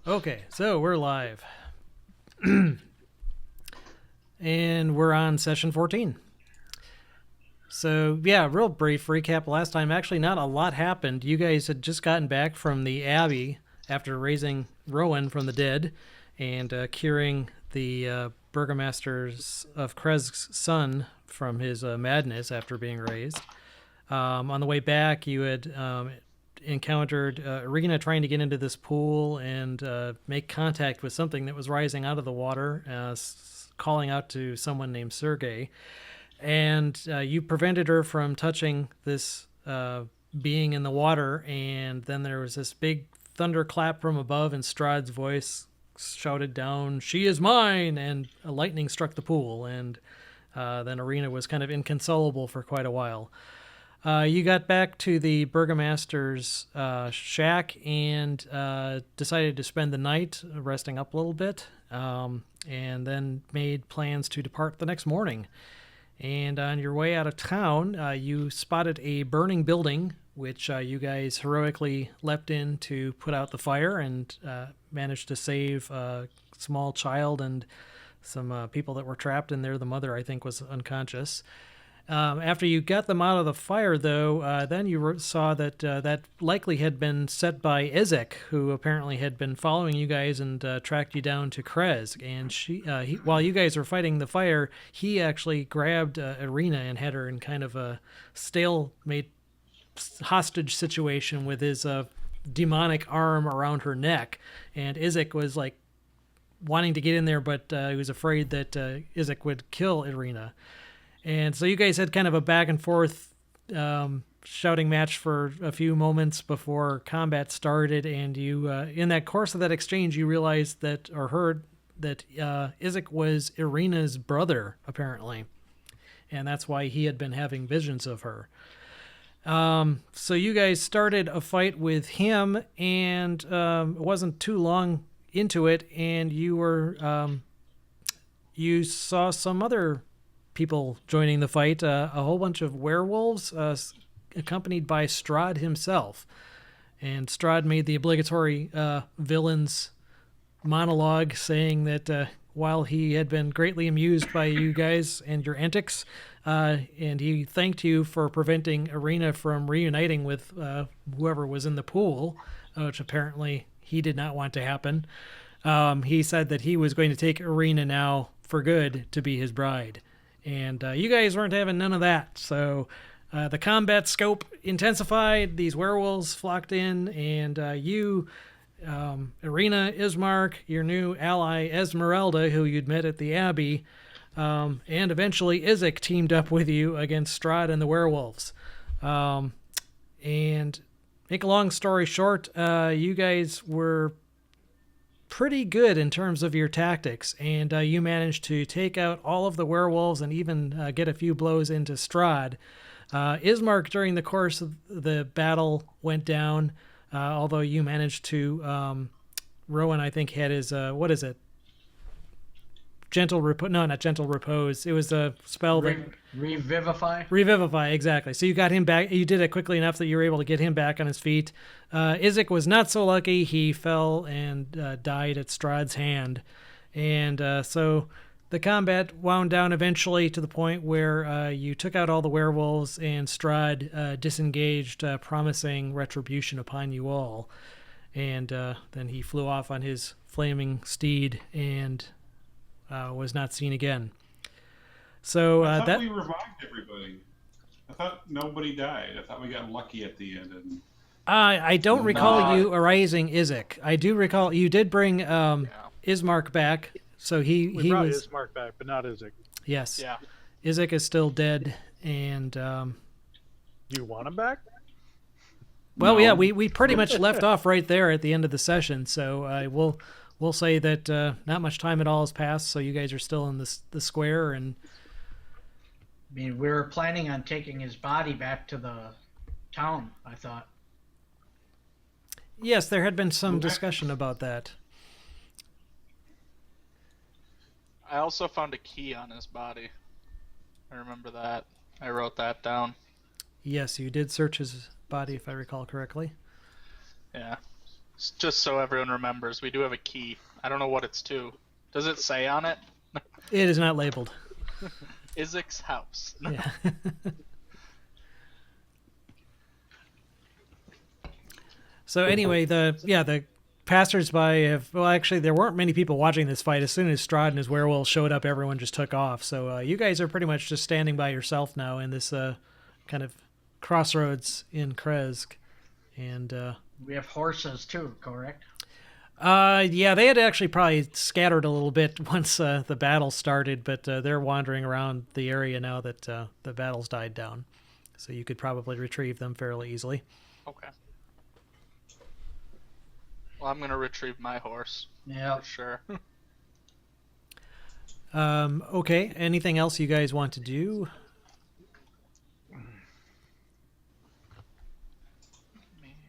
Okay, so we're live. And we're on session 14. So, yeah, real brief recap. Last time, actually, not a lot happened. You guys had just gotten back from the Abbey after raising Rowan from the dead and curing the burgomasters of Krez's son from his madness after being raised. On the way back, you had encountered Irina trying to get into this pool and make contact with something that was rising out of the water, calling out to someone named Sergei. And you prevented her from touching this being in the water. And then there was this big thunderclap from above, and Strahd's voice shouted down, "She is mine!" And a lightning struck the pool. And then Irina was kind of inconsolable for quite a while. You got back to the burgomaster's shack and decided to spend the night resting up a little bit, and then made plans to depart the next morning. And on your way out of town, you spotted a burning building, which you guys heroically leapt in to put out the fire and managed to save a small child and some people that were trapped in there. The mother, I think, was unconscious. After you got them out of the fire, though, then you saw that that likely had been set by Izek, who apparently had been following you guys and tracked you down to Krez. And while you guys were fighting the fire, he actually grabbed Irina and had her in kind of a stalemate hostage situation with his demonic arm around her neck. And Izek was like wanting to get in there, but he was afraid that Izek would kill Irina. And so you guys had kind of a back and forth shouting match for a few moments before combat started. And you, in that course of that exchange, you realized that, or heard that Izek was Irina's brother, apparently. And that's why he had been having visions of her. So you guys started a fight with him, and it wasn't too long into it, and you saw some other people joining the fight, a whole bunch of werewolves accompanied by Strahd himself. And Strahd made the obligatory villain's monologue saying that while he had been greatly amused by you guys and your antics, and he thanked you for preventing Irina from reuniting with whoever was in the pool, which apparently he did not want to happen. He said that he was going to take Irina now for good to be his bride. And you guys weren't having none of that. So the combat scope intensified. These werewolves flocked in. And you, Irina, Ismark, your new ally, Esmeralda, who you'd met at the Abbey, and eventually Izek teamed up with you against Strahd and the werewolves. And make a long story short, you guys were pretty good in terms of your tactics, and you managed to take out all of the werewolves and even get a few blows into Strahd. Ismark, during the course of the battle, went down, although you managed to... Rowan, I think, had his... what is it? Gentle repose. No, not gentle repose. It was a spell that... Revivify? Revivify, exactly. So you got him back. You did it quickly enough that you were able to get him back on his feet. Izek was not so lucky. He fell and died at Strahd's hand. And so the combat wound down eventually to the point where you took out all the werewolves and Strahd disengaged, promising retribution upon you all. And then he flew off on his flaming steed and was not seen again. So I thought we revived everybody. I thought nobody died. I thought we got lucky at the end. And I don't recall you erasing Izek. I do recall you did bring Ismark back. So he brought was Ismark back, but not Izek. Yes. Yeah. Izek is still dead, and You want him back? well, No. yeah, we pretty much left off right there at the end of the session. So we'll say that not much time at all has passed. So you guys are still in the square, and I mean, we were planning on taking his body back to the town, I thought. yes, there had been some discussion about that. I also found a key on his body. I remember that. I wrote that down. Yes, you did search his body, if I recall correctly. Yeah. Just so everyone remembers, we do have a key. I don't know what it's to. Does it say on it? It is not labeled. Isaac's house. Yeah. So anyway, the passersby have, well, actually there weren't many people watching this fight. As soon as Strahd and his werewolf showed up, everyone just took off. So you guys are pretty much just standing by yourself now in this kind of crossroads in Kresk. And We have horses too, correct? yeah, they had actually probably scattered a little bit once the battle started, but they're wandering around the area now that the battle's died down. So you could probably retrieve them fairly easily. Okay. Well, I'm gonna retrieve my horse Yeah. for sure. Okay, anything else you guys want to do?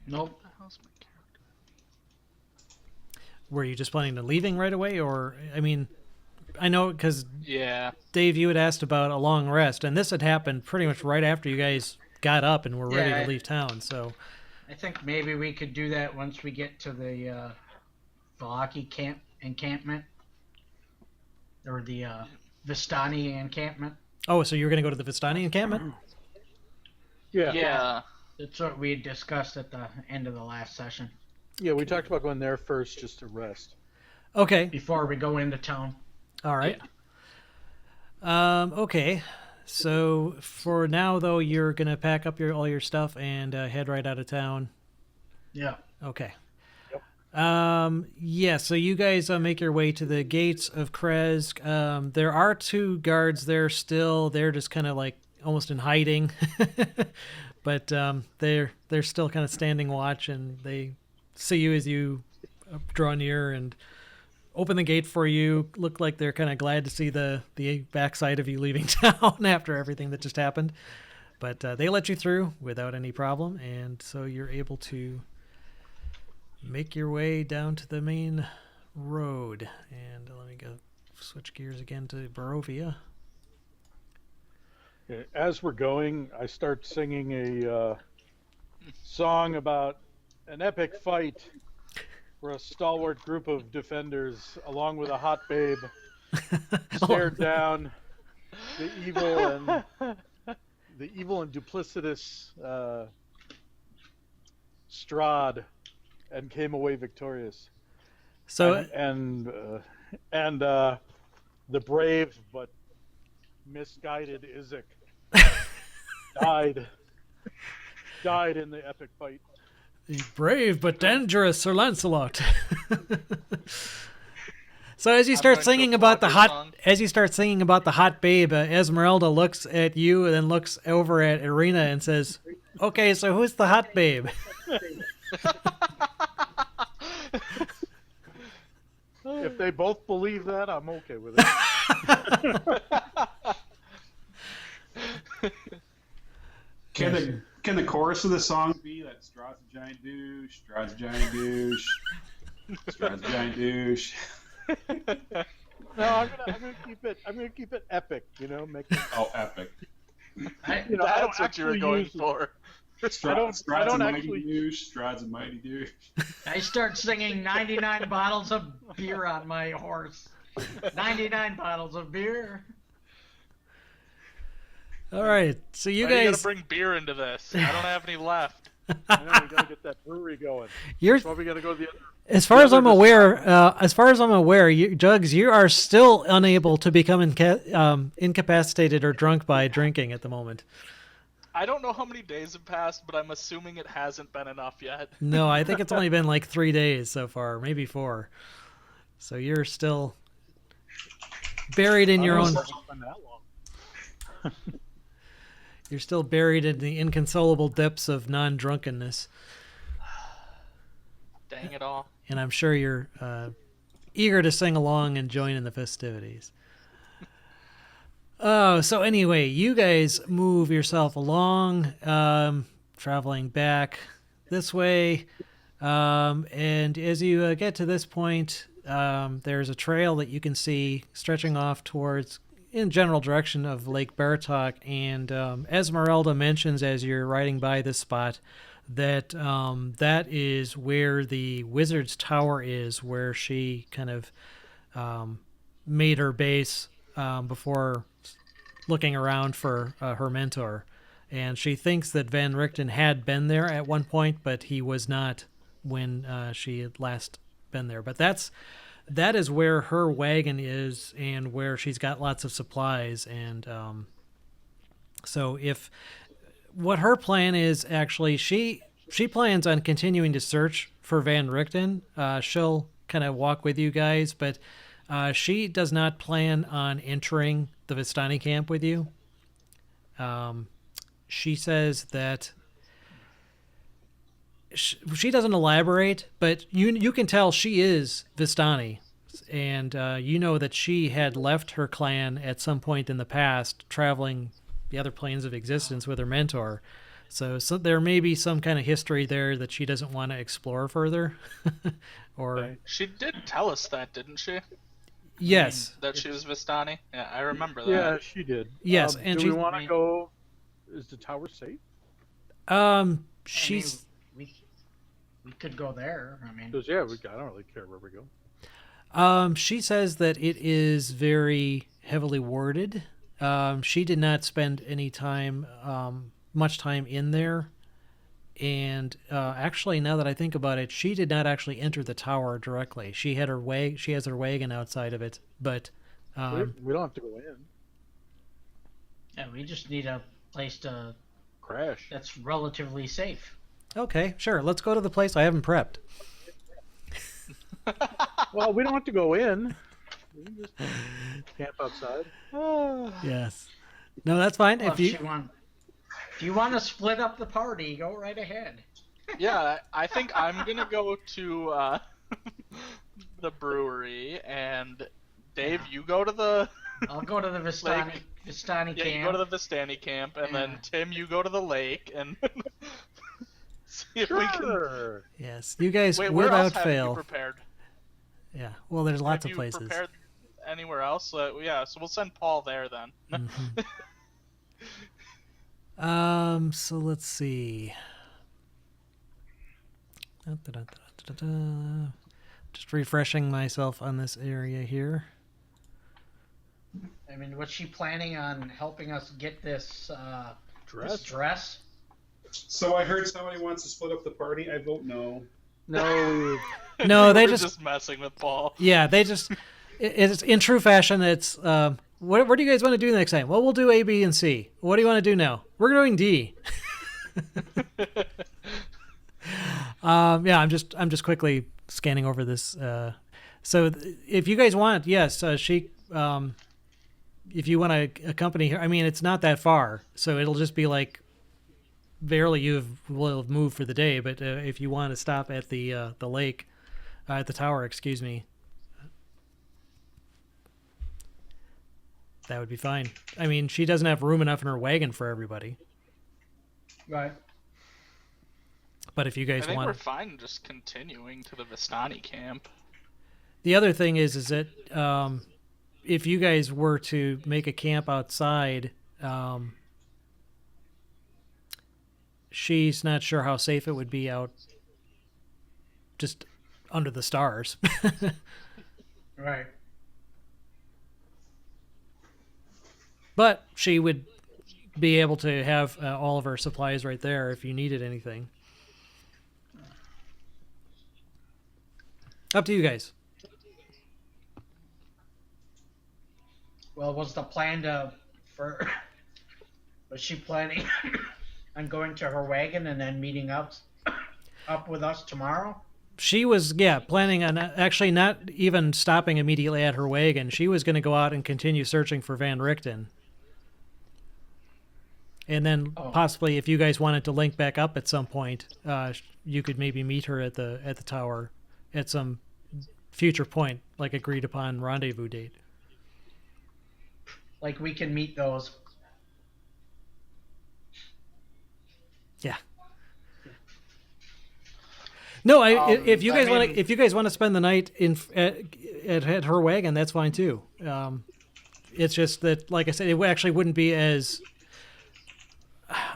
Nope. What the hell's my character? Were you just planning on leaving right away, or, I mean, I know because Yeah. Dave, you had asked about a long rest, and this had happened pretty much right after you guys got up and were ready Yeah, to leave town. So I think maybe we could do that once we get to the Vallaki encampment. Or the Vistani encampment. oh, so you were going to go to the Vistani encampment? Yeah. Yeah. That's what we had discussed at the end of the last session. Yeah, we talked about going there first just to rest. Okay, Before we go into town. all right. Okay, so for now though, you're gonna pack up all your stuff and head right out of town. Yeah. Okay. Yep. Yeah, so you guys make your way to the gates of Kresk. There are two guards there still. They're just kind of like almost in hiding, but they're still kind of standing watch, and they see you as you draw near and open the gate for you. Look like they're kind of glad to see the backside of you leaving town after everything that just happened. But they let you through without any problem, and so you're able to make your way down to the main road. And let me go switch gears again to Barovia. Yeah, as we're going, I start singing a song about an epic fight where a stalwart group of defenders, along with a hot babe, stared down the evil and duplicitous Strahd, and came away victorious. So And the brave but misguided Isaac died in the epic fight. the brave but dangerous Sir Lancelot. So as you start going to singing applaud about the your hot, song. as you start singing about the hot babe, Esmeralda looks at you and then looks over at Irina and says, "Okay, so who's the hot babe?" If they both believe that, I'm okay with it. Can the chorus of the song be that Strahd's a giant douche, Strahd's a giant douche, Strahd's a giant douche? No, I'm gonna keep it epic. You know, make it, Oh, epic. I, you know, I don't That's what you were actually going use- for. Strahd's I don't a mighty actually- douche, Strahd's a mighty douche. I start singing 99 bottles of beer on my horse. 99 bottles of beer. All right, so you Why do you guys, gotta bring beer into this? I don't have any left. You know, we gotta get that brewery going. you're That's why we gotta go to the other. as far as the I'm other aware, you, Jugs, you are still unable to become incapacitated or drunk by drinking at the moment. I don't know how many days have passed, but I'm assuming it hasn't been enough yet. No, I think it's only been like 3 days so far, maybe 4. So you're still buried in your own. It's been that long. You're still buried in the inconsolable depths of non-drunkenness, Dang it all. and I'm sure you're eager to sing along and join in the festivities. Oh, so anyway, you guys move yourself along, traveling back this way, and as you get to this point, there's a trail that you can see stretching off towards, in general direction of Lake Baratok, and Esmeralda mentions as you're riding by this spot that that is where the wizard's tower is, where she kind of made her base before looking around for her mentor. And she thinks that Van Richten had been there at one point, but he was not when she had last been there. But that is where her wagon is, and where she's got lots of supplies. And so if what her plan is, actually, she plans on continuing to search for Van Richten. She'll kind of walk with you guys, but she does not plan on entering the Vistani camp with you. She says that she doesn't elaborate, but you can tell she is Vistani, and you know that she had left her clan at some point in the past, traveling the other planes of existence with her mentor. So there may be some kind of history there that she doesn't want to explore further. Or She did tell us that, didn't she? yes, That she was Vistani? Yeah, I remember that. Yeah, she did. Yes, Do and we she- want to go? Is the tower safe? she's We could go there. I mean, Because I don't really care where we go. she says that it is very heavily warded. She did not spend any time, much time in there. And actually, now that I think about it, she did not actually enter the tower directly. She had she has her wagon outside of it, but We don't have to go in. yeah, we just need a place Crash. that's relatively safe. okay, sure. Let's go to the place I haven't prepped. Well, we don't have to go in. We can just camp outside. Yes. No, that's fine. Well, If you if you want to split up the party, go right ahead. Yeah, I think I'm gonna go to the brewery, and Dave, you go to the I'll go to the Vistani yeah, camp. you go to the Vistani camp, and then Yeah. Tim, you go to the lake, and see if we can. Sure. yes, you guys Wait, where else without have fail. you prepared? Yeah. Well, there's lots Have of you places. prepared anywhere else? Yeah, so we'll send Paul there then. So let's see. Da-da-da-da-da-da. Just refreshing myself on this area here. I mean, was she planning on helping us get this Dress? dress? So I heard somebody wants to split up the party. I vote no. No. No, they We're just messing with Paul. yeah, they just it's in true fashion. It's what do you guys want to do next time? Well, we'll do A, B, and C. What do you want to do now? We're doing D. Yeah, I'm just quickly scanning over this. So if you guys want, yes, she. If you want to accompany her, I mean, it's not that far, so it'll just be like barely will have moved for the day. But if you want to stop at the lake, at the tower, excuse me, that would be fine. I mean, she doesn't have room enough in her wagon for everybody. Right. But if you I guys think want, we're fine just continuing to the Vistani camp. the other thing is that if you guys were to make a camp outside, she's not sure how safe it would be out just under the stars. Right. But she would be able to have all of her supplies right there if you needed anything. Up to you guys. Well, was the plan was she planning on going to her wagon and then meeting up with us tomorrow? She was, planning on actually not even stopping immediately at her wagon. She was going to go out and continue searching for Van Richten. And then possibly, if you guys wanted to link back up at some point, you could maybe meet her at the tower at some future point, like agreed upon rendezvous date. Like we can meet those. Yeah. No, if you guys want mean- to, if you guys want to spend the night at her wagon, that's fine too. It's just that, like I said, it actually wouldn't be as.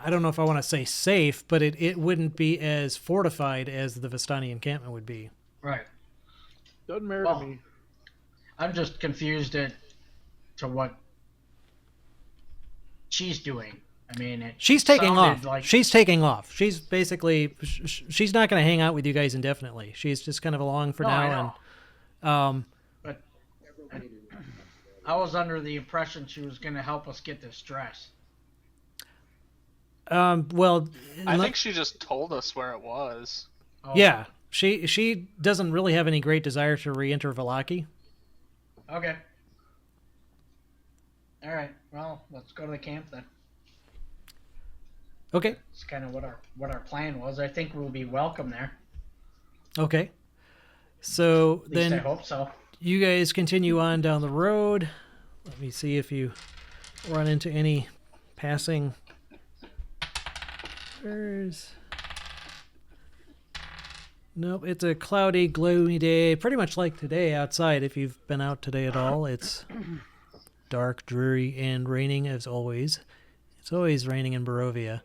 I don't know if I want to say safe, but it wouldn't be as fortified as the Vistani encampment would be. Right. Doesn't matter Well, to me. I'm just confused to what she's doing. I mean, it She's taking sounded off. like She's taking off. She's basically she's not going to hang out with you guys indefinitely. She's just kind of along for no, I now. know. And But I was under the impression she was going to help us get this dress. well, I think she just told us where it was. Oh, yeah, she doesn't really have any great desire to re-enter Vallaki. Okay. All right. Well, let's go to the camp then. Okay. It's kind of what our plan was. I think we'll be welcome there. Okay. So At least I then hope so. you guys continue on down the road. Let me see if you run into any passing. Nope, it's a cloudy, gloomy day, pretty much like today outside. If you've been out today at all, it's dark, dreary, and raining as always. It's always raining in Barovia.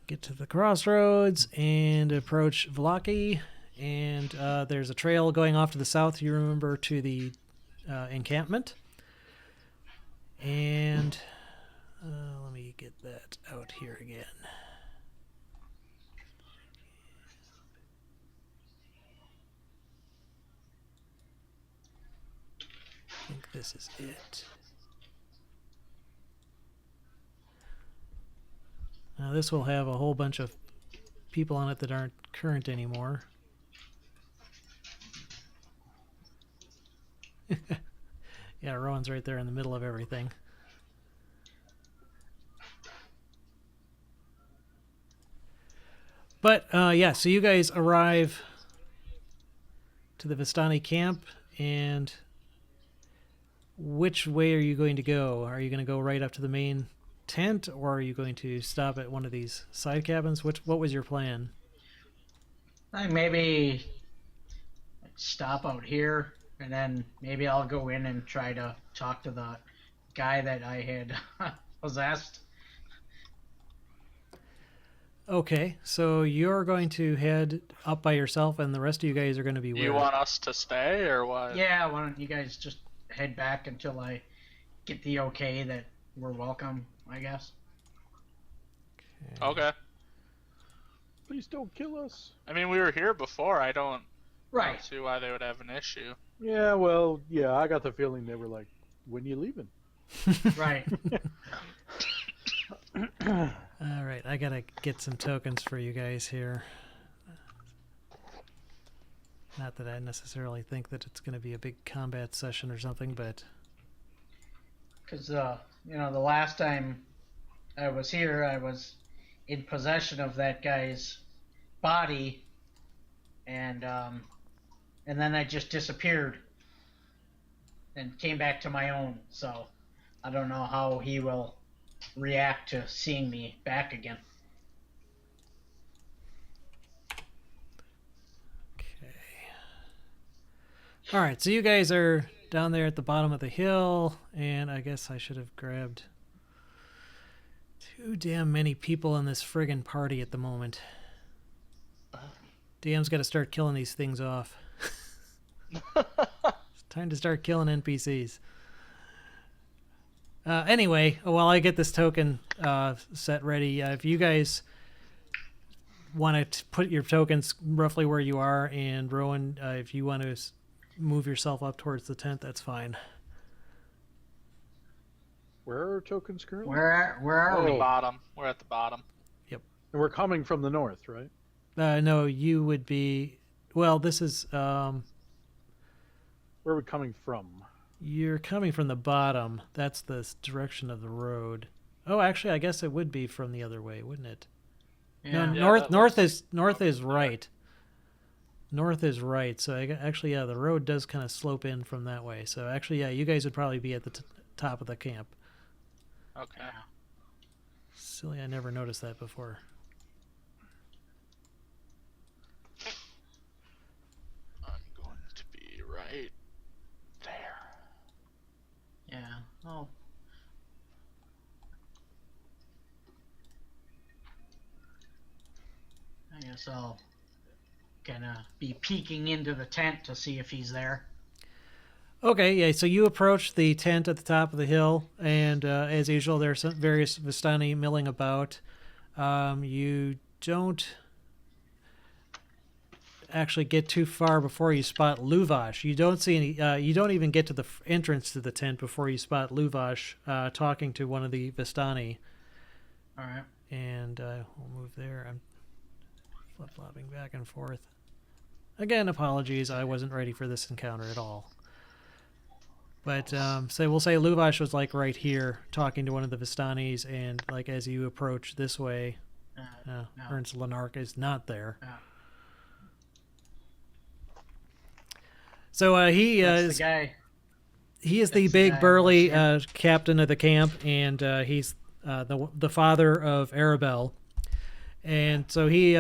Get to the crossroads and approach Vallaki, and there's a trail going off to the south. You remember to the encampment, and let me get that out here again. I think this is it. Now this will have a whole bunch of people on it that aren't current anymore. Yeah, Rowan's right there in the middle of everything. But yeah, so you guys arrive to the Vistani camp, and which way are you going to go? Are you going to go right up to the main tent, or are you going to stop at one of these side cabins? What was your plan? I think maybe stop out here, and then maybe I'll go in and try to talk to the guy that I had possessed. Okay, so you're going to head up by yourself, and the rest of you guys are going to be You where? want us to stay or what? Yeah, why don't you guys just head back until I get the okay that we're welcome, I guess. Okay. Please don't kill us. I mean, we were here before. I don't Right. see why they would have an issue. Yeah, well, yeah, I got the feeling they were like, when you leaving? Right. All right, I gotta get some tokens for you guys here. Not that I necessarily think that it's going to be a big combat session or something, but Because, the last time I was here, I was in possession of that guy's body, and then I just disappeared and came back to my own. So I don't know how he will react to seeing me back again. okay. All right, so you guys are down there at the bottom of the hill, and I guess I should have grabbed too damn many people in this friggin' party at the moment. DM's got to start killing these things off. It's time to start killing NPCs. Anyway, while I get this token set ready, if you guys want to put your tokens roughly where you are, and Rowan, if you want to move yourself up towards the tent, that's fine. Where are our tokens currently? Where are We're at we? the bottom. We're at the bottom. And we're coming from the north, right? No, you would be. Well, this is. Where are we coming from? You're coming from the bottom. That's the direction of the road. Oh, actually, I guess it would be from the other way, wouldn't it? Yeah. No, Yeah, north. that North looks- is north is right. North is right. So actually, yeah, the road does kind of slope in from that way. So actually, yeah, you guys would probably be at the top of the camp. Okay. Silly, I never noticed that before. I'm going to be right there. Yeah. Oh. Guess I'll kind of be peeking into the tent to see if he's there. Okay, yeah. So you approach the tent at the top of the hill, and as usual, there's some various Vistani milling about. You don't actually get too far before you spot Luvash. You don't see any. You don't even get to the entrance to the tent before you spot Luvash talking to one of the Vistani. All right. And we'll move there. I'm flip-flopping back and forth. Again, apologies. I wasn't ready for this encounter at all. But so we'll say Luvash was like right here talking to one of the Vistanis, and like as you approach this way, No. Ernst Lanark is not there. No. So he That's is the guy. he is the That's the big guy burly who's captain of the camp, and he's the father of Arabelle. And so he,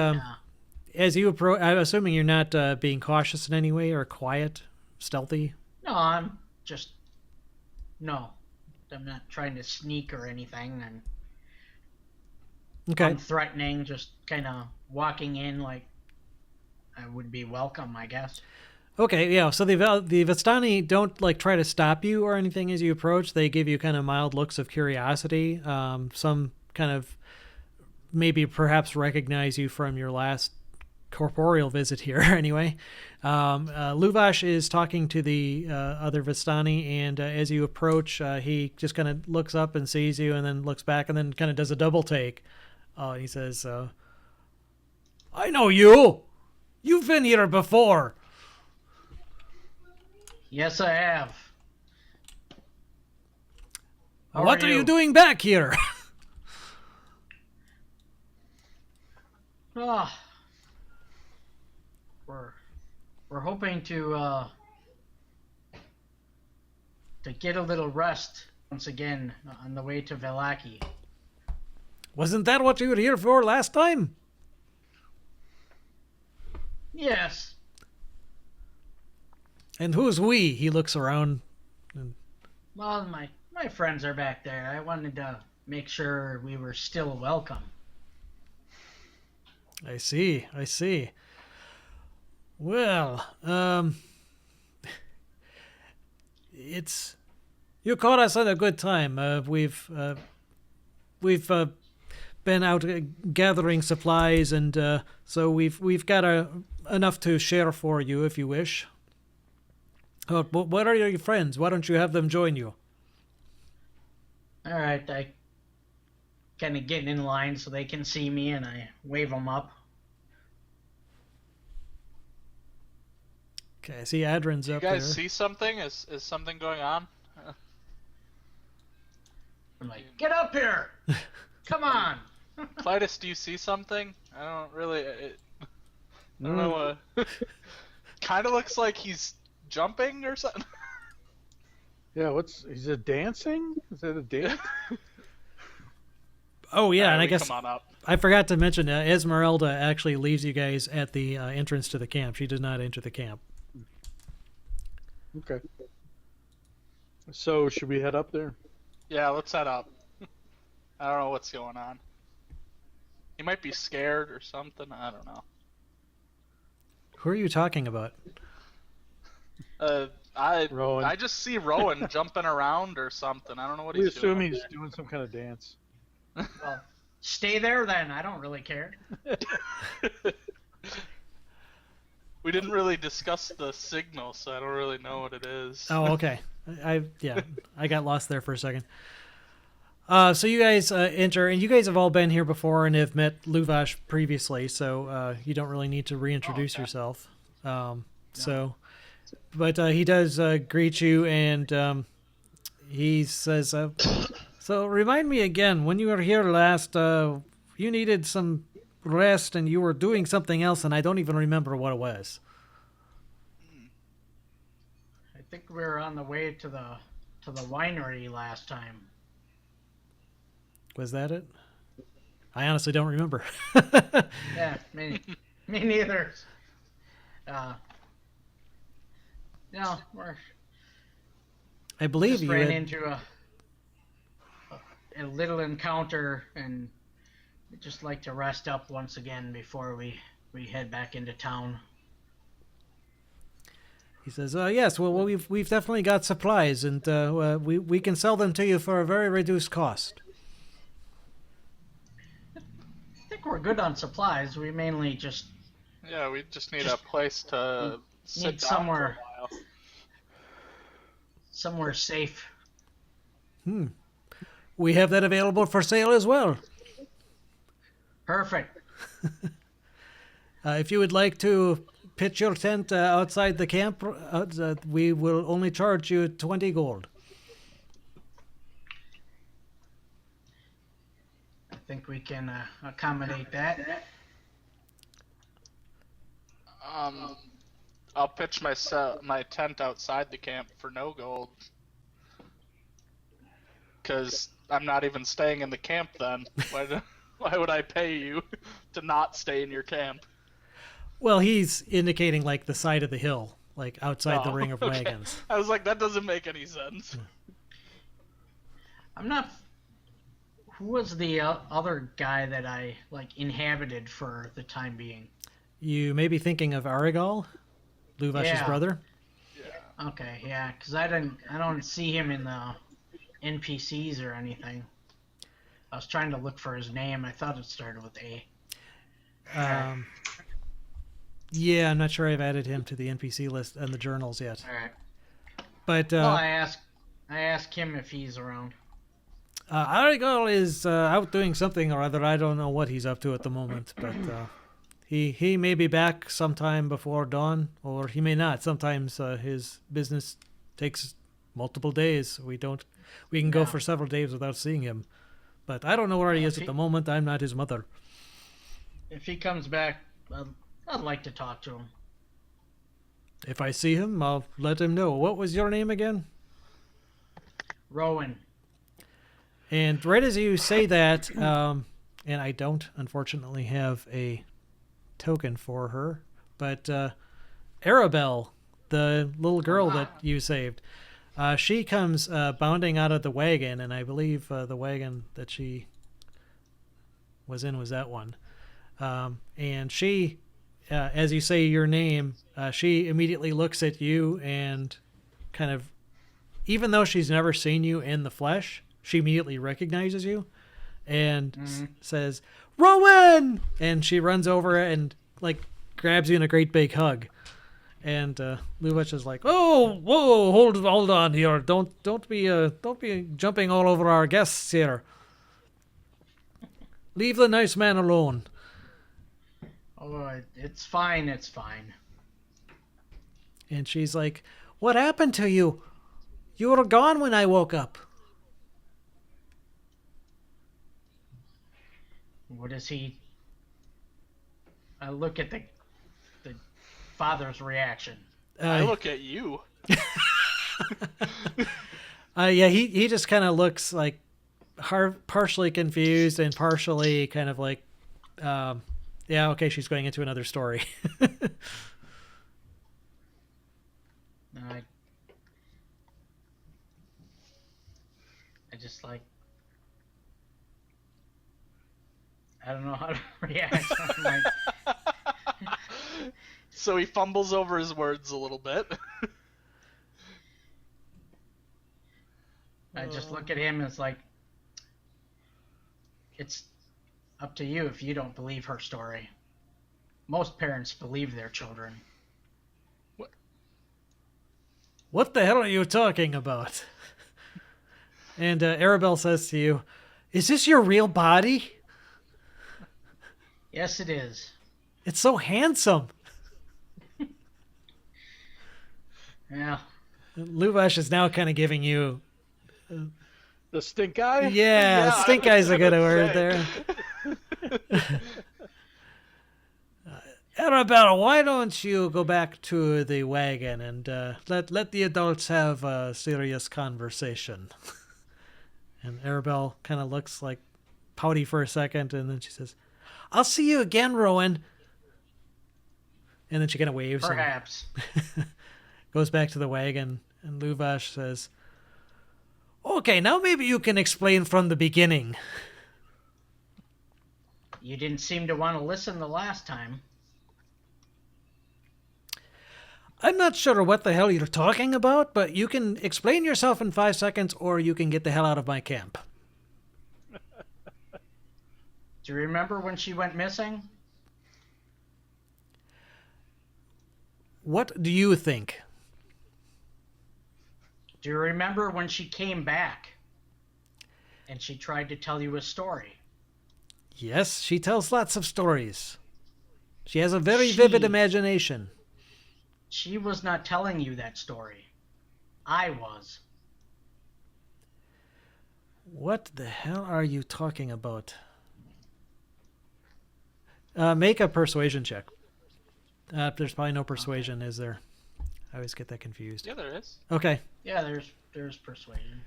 as you approach, I'm assuming you're not being cautious in any way or quiet, stealthy. No, I'm just. No. I'm not trying to sneak or anything. I'm Okay. unthreatening, just kind of walking in like I would be welcome, I guess. Okay, yeah. So the Vistani don't like try to stop you or anything as you approach. They give you kind of mild looks of curiosity. Some kind of maybe perhaps recognize you from your last corporeal visit here. Anyway, Luvash is talking to the other Vistani, and as you approach, he just kind of looks up and sees you, and then looks back, and then kind of does a double take. He says, "I know you. You've been here before." Yes, I have. How What are are you you? doing back here? Ah, we're hoping to get a little rest once again on the way to Vallaki. Wasn't that what you were here for last time? Yes. And who's we? He looks around. Well, my friends are back there. I wanted to make sure we were still welcome. I see. Well, it's you caught us at a good time. We've been out gathering supplies, and so we've got enough to share for you if you wish. What are your friends? Why don't you have them join you? All right, I kind of get in line so they can see me, and I wave them up. Okay, I see Adrin's You up guys there. see something? Is something going on? I'm like, get up here! Come on! Clytus, do you see something? I don't really. I don't know. Kind of looks like he's jumping or something. Yeah, is it dancing? Is that a dance? Oh yeah, and I Riley, guess come on up. I forgot to mention Esmeralda actually leaves you guys at the entrance to the camp. She does not enter the camp. Okay. So should we head up there? Yeah, let's head up. I don't know what's going on. He might be scared or something. I don't know. Who are you talking about? Rowan. I just see Rowan jumping around or something. I don't know what We he's assume doing. he's doing some kind of dance. Well, stay there then. I don't really care. We didn't really discuss the signal, so I don't really know what it is. Oh, okay. I got lost there for a second. So you guys enter, and you guys have all been here before and have met Luvash previously, so you don't really need to reintroduce okay. yourself. So, but he does greet you, and he says, "So remind me again, when you were here last, you needed some rest, and you were doing something else, and I don't even remember what it was." I think we were on the way to the winery last time. Was that it? I honestly don't remember. Yeah, me neither. No, we're I believe just you ran had, into a little encounter, and we'd just like to rest up once again before we we head back into town. He says, "Yes, well, we've definitely got supplies, and we can sell them to you for a very reduced cost." I think we're good on supplies. We mainly just Yeah, we just need Just a place to sit need down somewhere- for a while. somewhere safe. We have that available for sale as well. Perfect. If you would like to pitch your tent outside the camp, we will only charge you 20 gold. I think we can accommodate that. I'll pitch my tent outside the camp for no gold. Because I'm not even staying in the camp then. Why would I pay you to not stay in your camp? Well, he's indicating like the side of the hill, like outside the Oh, ring of okay. wagons. I was like, that doesn't make any sense. I'm not. Who was the other guy that I inhabited for the time being? You may be thinking of Arigal, Luvash's Yeah. brother. Yeah. Okay, yeah, because I don't see him in the NPCs or anything. I was trying to look for his name. I thought it started with A. Yeah, I'm not sure I've added him to the NPC list and the journals yet. All right. But Well, I asked him if he's around. Arigal is out doing something or other. I don't know what he's up to at the moment, but he may be back sometime before dawn, or he may not. Sometimes his business takes multiple days. We can go Yeah. for several days without seeing him. But I don't know where he is at the moment. I'm not his mother. If he comes back, I'd like to talk to him. If I see him, I'll let him know. What was your name again? Rowan. And right as you say that, and I don't unfortunately have a token for her, but Arabelle, the little girl that you saved, she comes bounding out of the wagon, and I believe the wagon that she was in was that one. And she, as you say your name, she immediately looks at you and kind of, even though she's never seen you in the flesh, she immediately recognizes you and says, "Rowan!" And she runs over and grabs you in a great big hug. And Luvash is like, "Oh, whoa, hold on here! Don't be jumping all over our guests here. Leave the nice man alone." Oh, it's fine. It's fine. And she's like, "What happened to you? You were gone when I woke up." What is he? I look at the father's reaction. I look at you. Yeah, he just kind of looks like partially confused and partially kind of like, yeah, okay, she's going into another story. I just I don't know how to react. I'm like, So he fumbles over his words a little bit. I just look at him and it's like, it's up to you if you don't believe her story. Most parents believe their children. What the hell are you talking about? And Arabelle says to you, "Is this your real body? Yes, it is. It's so handsome." Yeah. Luvash is now kind of giving you, The stink eye? yeah, Yeah, stink eye's a good word say. there. Arabelle, why don't you go back to the wagon and let the adults have a serious conversation? And Arabelle kind of looks like pouty for a second, and then she says, "I'll see you again, Rowan." And then she kind of waves and Perhaps. goes back to the wagon, and Luvash says, "Okay, now maybe you can explain from the beginning." You didn't seem to want to listen the last time. I'm not sure what the hell you're talking about, but you can explain yourself in 5 seconds or you can get the hell out of my camp. Do you remember when she went missing? What do you think? Do you remember when she came back and she tried to tell you a story? Yes, she tells lots of stories. She has a very vivid imagination. She was not telling you that story. I was. What the hell are you talking about? Make a persuasion check. There's probably no persuasion, is there? I always get that confused. Yeah, there is. Okay. Yeah, there's persuasion.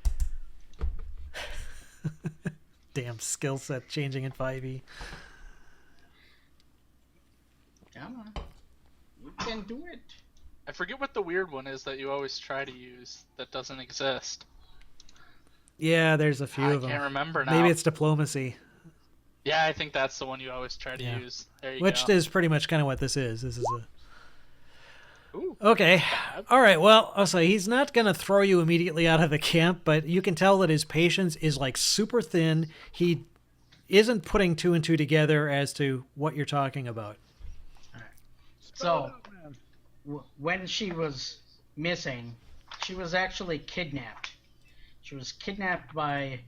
Damn skill set changing in 5e. Come on. You can do it. I forget what the weird one is that you always try to use that doesn't exist. Yeah, there's a few I of them. can't remember now. Maybe it's diplomacy. Yeah, I think that's the one you always try to Yeah. use. There you Which go. is pretty much kind of what this is. This is a... Ooh. Okay. All right. Well, I'll say he's not going to throw you immediately out of the camp, but you can tell that his patience is like super thin. He isn't putting two and two together as to what you're talking about. So, when she was missing, she was actually kidnapped. She was kidnapped by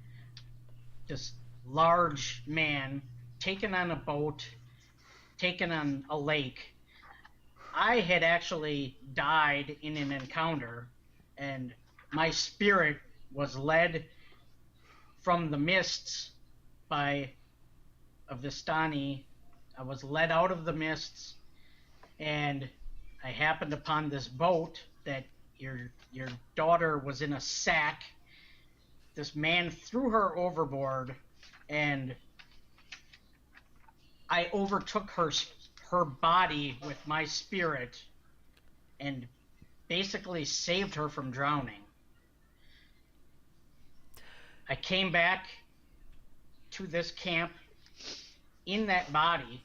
this large man, taken on a boat, taken on a lake. I had actually died in an encounter, and my spirit was led from the mists by a Vistani. I was led out of the mists, and I happened upon this boat that your daughter was in a sack. This man threw her overboard, and I overtook her body with my spirit and basically saved her from drowning. I came back to this camp in that body.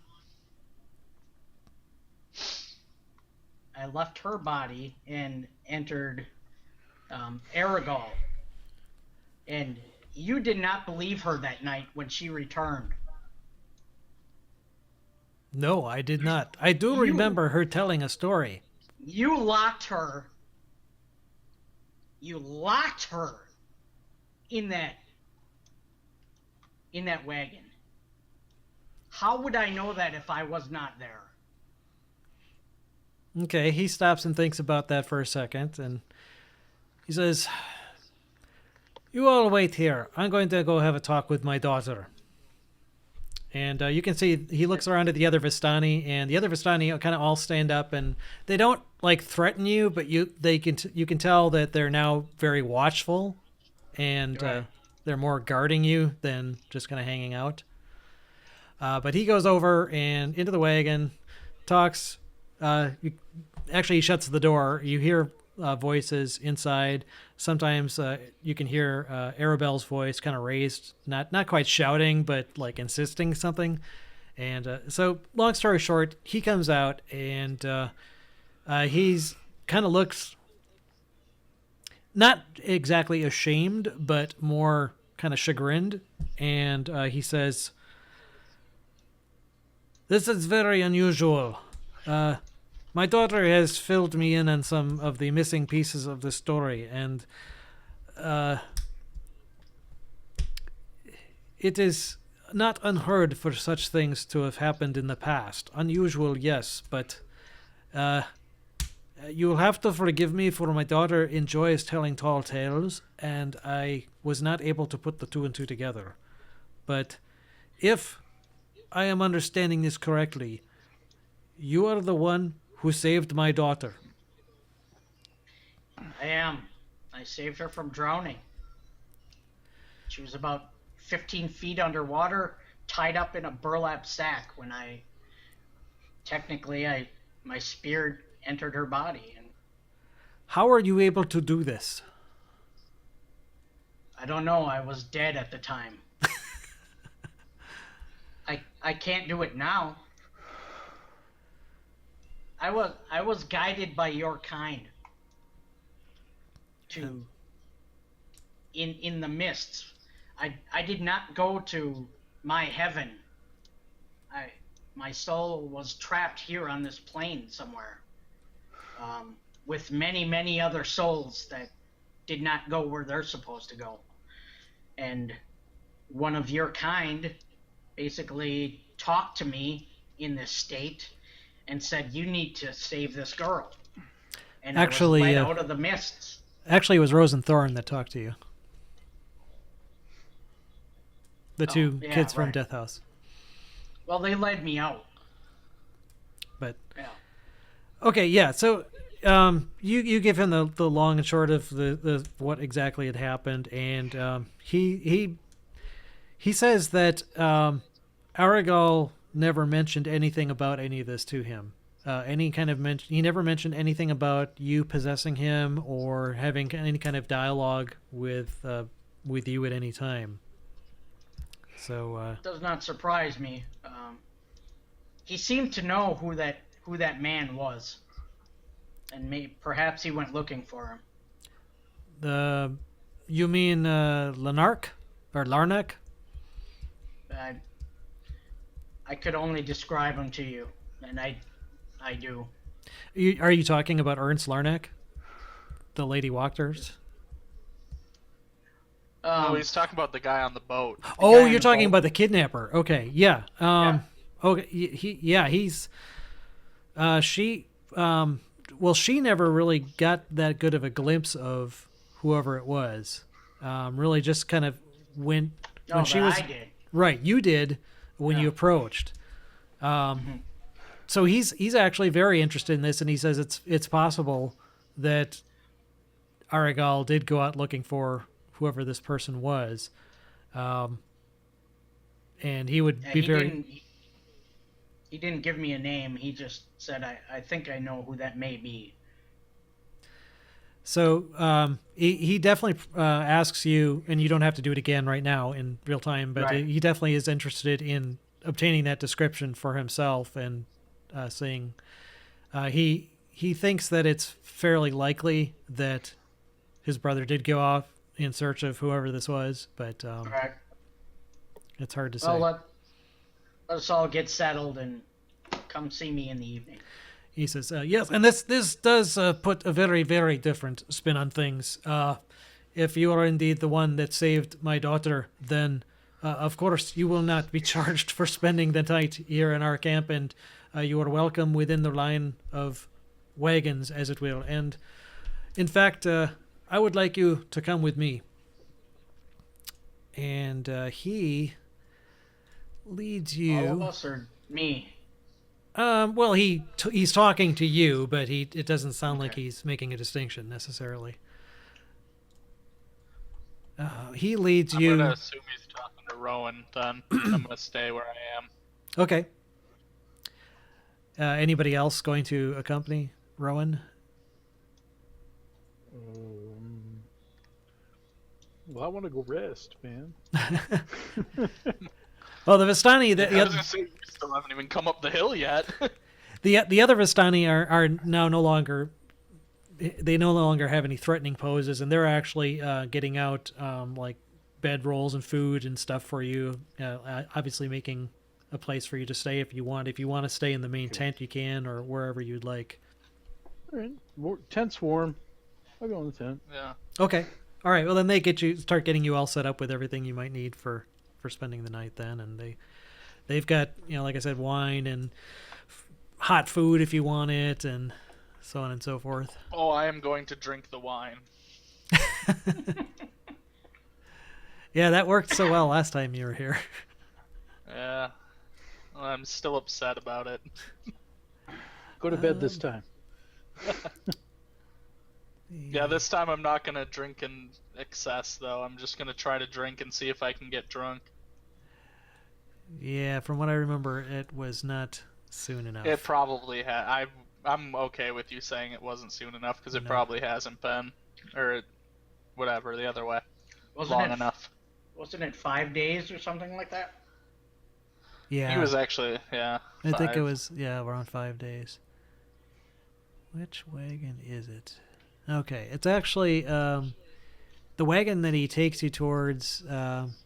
I left her body and entered Aragal. And you did not believe her that night when she returned. No, I did not. I do You- remember her telling a story. You locked her. You locked her in that wagon. How would I know that if I was not there? Okay, he stops and thinks about that for a second, and he says, "You all wait here. I'm going to go have a talk with my daughter." And you can see he looks around at the other Vistani, and the other Vistani kind of all stand up, and they don't like threaten you, but you can tell that they're now very watchful, and Right. they're more guarding you than just kind of hanging out. But he goes over and into the wagon, talks. Actually, he shuts the door. You hear voices inside. Sometimes you can hear Arabelle's voice kind of raised, not quite shouting, but like insisting something. And so, long story short, he comes out and he's kind of looks not exactly ashamed, but more kind of chagrined. And he says, "This is very unusual. My daughter has filled me in on some of the missing pieces of the story, and it is not unheard for such things to have happened in the past. Unusual, yes, but you'll have to forgive me, for my daughter enjoys telling tall tales, and I was not able to put the two and two together. But if I am understanding this correctly, you are the one who saved my daughter." I am. I saved her from drowning. She was about 15 feet underwater, tied up in a burlap sack when my spirit entered her body. And How are you able to do this? I don't know, I was dead at the time. I can't do it now. I was guided by your kind to Um, in the mists. I did not go to my heaven. I my soul was trapped here on this plane somewhere, with many other souls that did not go where they're supposed to go. And one of your kind basically talked to me in this state and said, "You need to save this girl." And I was Actually, led out of the mists. Actually, it was Rose and Thorn that talked to you. The Oh, two yeah, kids from right. Death House. Well, they led me out. But Yeah. okay, yeah. So you give him the long and short of the what exactly had happened, and he says that Aragal never mentioned anything about any of this to him. Any kind of he never mentioned anything about you possessing him or having any kind of dialogue with you at any time. So Does not surprise me. He seemed to know who that man was, and perhaps he went looking for him. you mean Lanark or Larnak? I could only describe him to you, and I do. Are you talking about Ernst Larnak, the Lady Walkers? No, he's talking about the guy on the boat. Oh, guy you're on the talking boat. about the kidnapper. Okay, yeah. Yeah. Okay, he's. She. Well, she never really got that good of a glimpse of whoever it was. Really, just kind of when No, she but was I did. right. You did when you Yeah. approached. So he's actually very interested in this, and he says it's possible that Aragal did go out looking for whoever this person was, and he would Yeah, be he very. didn't. He didn't give me a name. He just said, "I think I know who that may be." So he definitely asks you, and you don't have to do it again right now in real time, but Right. he definitely is interested in obtaining that description for himself and saying he thinks that it's fairly likely that his brother did go off in search of whoever this was, but Correct. it's hard to Well, say. let us all get settled and come see me in the evening. He says, yes, and this does put a very, very different spin on things. If you are indeed the one that saved my daughter, then, of course, you will not be charged for spending the night here in our camp, and you are welcome within the line of wagons, as it will. And, in fact, I would like you to come with me. And he leads you... All of us or me? Well, he's talking to you, but it doesn't sound like Okay. he's making a distinction necessarily. He leads I'm you. gonna assume he's talking to Rowan. Then I'm gonna stay where I am. Okay. Anybody else going to accompany Rowan? Well, I want to go rest, man. Well, the Vistani, I was gonna say we still haven't even come up the hill yet. the other Vistani are now no longer. They no longer have any threatening poses, and they're actually getting out like bedrolls and food and stuff for you. Obviously, making a place for you to stay if you want. If you want to stay in the main tent, you can, or wherever you'd like. All right, tent's warm. I'll go in the tent. Yeah. Okay. All right. Well, then they start getting you all set up with everything you might need for spending the night then, and they've got, like I said, wine and hot food if you want it, and so on and so forth. Oh, I am going to drink the wine. Yeah, that worked so well last time you were here. Yeah. Well, I'm still upset about it. Go to bed this time. Yeah, this time I'm not gonna drink in excess though. I'm just gonna try to drink and see if I can get drunk. Yeah, from what I remember, it was not soon enough. It probably had. I'm okay with you saying it wasn't soon enough because it No. probably hasn't been, or whatever the other way, Wasn't long it? enough. Wasn't it 5 days or something like that? Yeah, He was actually, yeah. I think it 5. was around 5 days. Which wagon is it? Okay, it's actually the wagon that he takes you towards,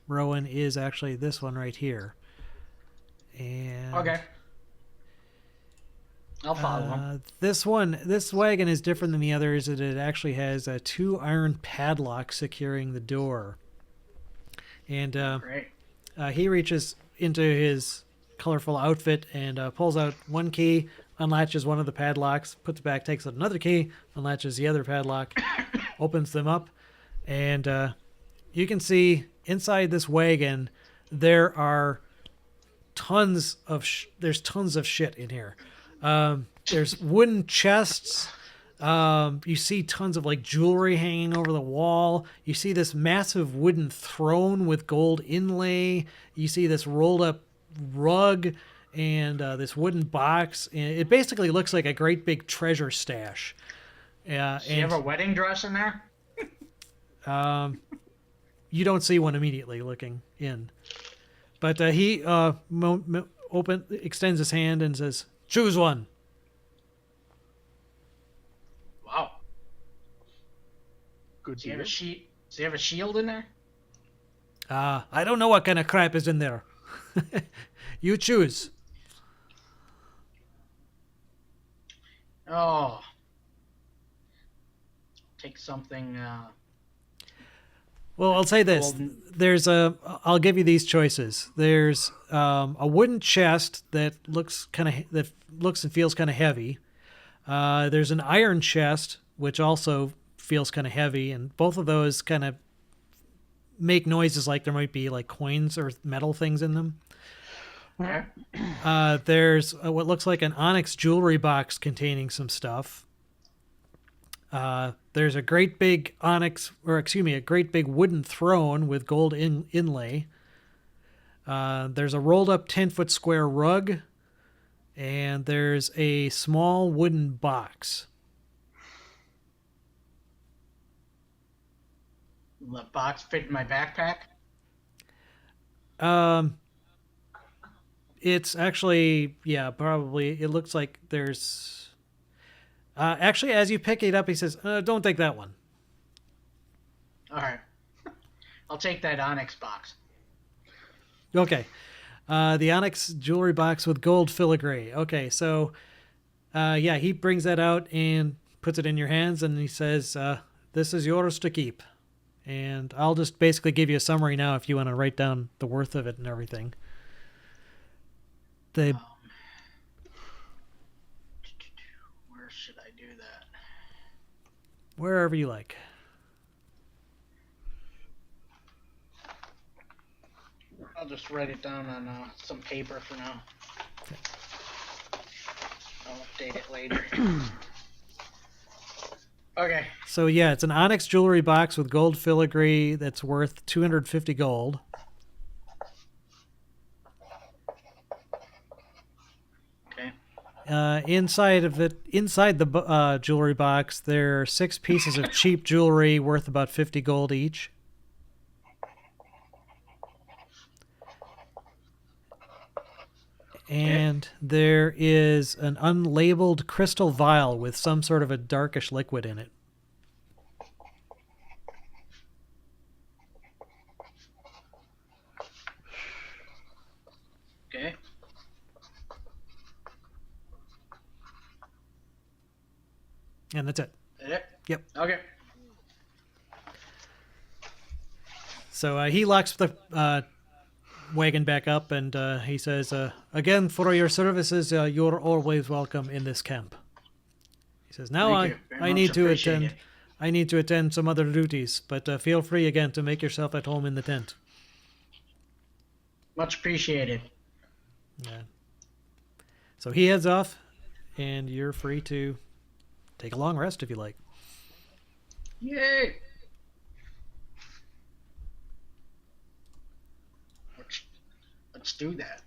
Rowan, is actually this one right here. And Okay. I'll follow him. this wagon is different than the others. It actually has 2 iron padlocks securing the door. And Great. he reaches into his colorful outfit and pulls out one key, unlatches one of the padlocks, puts it back, takes out another key, unlatches the other padlock, opens them up, and you can see inside this wagon there are there's tons of shit in here. There's wooden chests. You see tons of like jewelry hanging over the wall. You see this massive wooden throne with gold inlay. You see this rolled up rug and this wooden box. And it basically looks like a great big treasure stash. Do you have a wedding dress in there? You don't see one immediately looking in, but he extends his hand and says, "Choose one." Wow. Good Does he have a deal. sheet? Does he have a shield in there? I don't know what kind of crap is in there. You choose. Oh. Take something. Well, I'll say this: Golden. I'll give you these choices. There's a wooden chest that looks and feels kind of heavy. There's an iron chest which also feels kind of heavy, and both of those kind of make noises like there might be like coins or metal things in them. Okay. There's what looks like an onyx jewelry box containing some stuff. There's a great big a great big wooden throne with gold inlay. There's a rolled up 10-foot square rug, and there's a small wooden box. Will the box fit in my backpack? It's actually, yeah, probably. It looks like there's. Actually, as you pick it up, he says, "Don't take that one." All right. I'll take that onyx box. Okay. The onyx jewelry box with gold filigree. Okay, so, yeah, he brings that out and puts it in your hands, and he says, "This is yours to keep." And I'll just basically give you a summary now if you want to write down the worth of it and everything. Where should I do that? Wherever you like. I'll just write it down on some paper for now. Okay. I'll update it later. Okay. So yeah, it's an onyx jewelry box with gold filigree that's worth 250 gold. Okay. Inside the jewelry box, there are 6 pieces of cheap jewelry worth about 50 gold each. And there is an unlabeled crystal vial with some sort of a darkish liquid in it. Okay. And that's it. Is it? Yep. Okay. So he locks the wagon back up, and he says, "Again, for your services, you're always welcome in this camp." He says, "Now Thank you. Very I much need to appreciate attend. it. I need to attend some other duties, but feel free again to make yourself at home in the tent." Much appreciated. Yeah. So he heads off, and you're free to take a long rest if you like. Yay! Let's do that.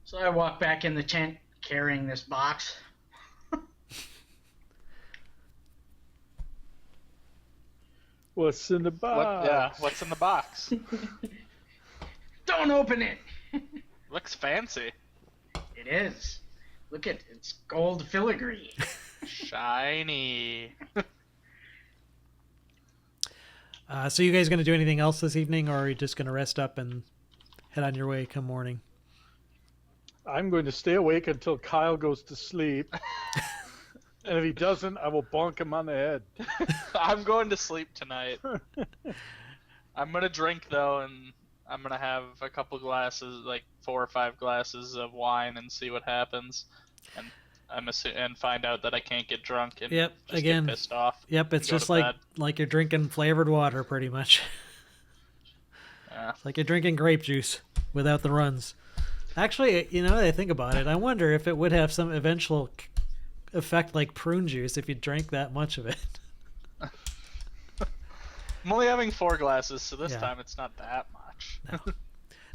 So I walk back in the tent carrying this box. What's in the box? What's in the box? Don't open it! Looks fancy. It is. Look at it's gold filigree. Shiny. So you guys going to do anything else this evening, or are you just going to rest up and head on your way come morning? I'm going to stay awake until Kyle goes to sleep. And if he doesn't, I will bonk him on the head. I'm going to sleep tonight. I'm going to drink, though, and I'm going to have a couple glasses, like 4 or 5 glasses of wine and see what happens. And and find out that I can't get drunk and Yep, just again. get pissed off. Yep, it's and go just to like bed. you're drinking flavored water, pretty much. Yeah. It's like you're drinking grape juice without the runs. Actually, now that I think about it, I wonder if it would have some eventual effect like prune juice if you drank that much of it. I'm only having 4 glasses, so this Yeah. time it's not that much.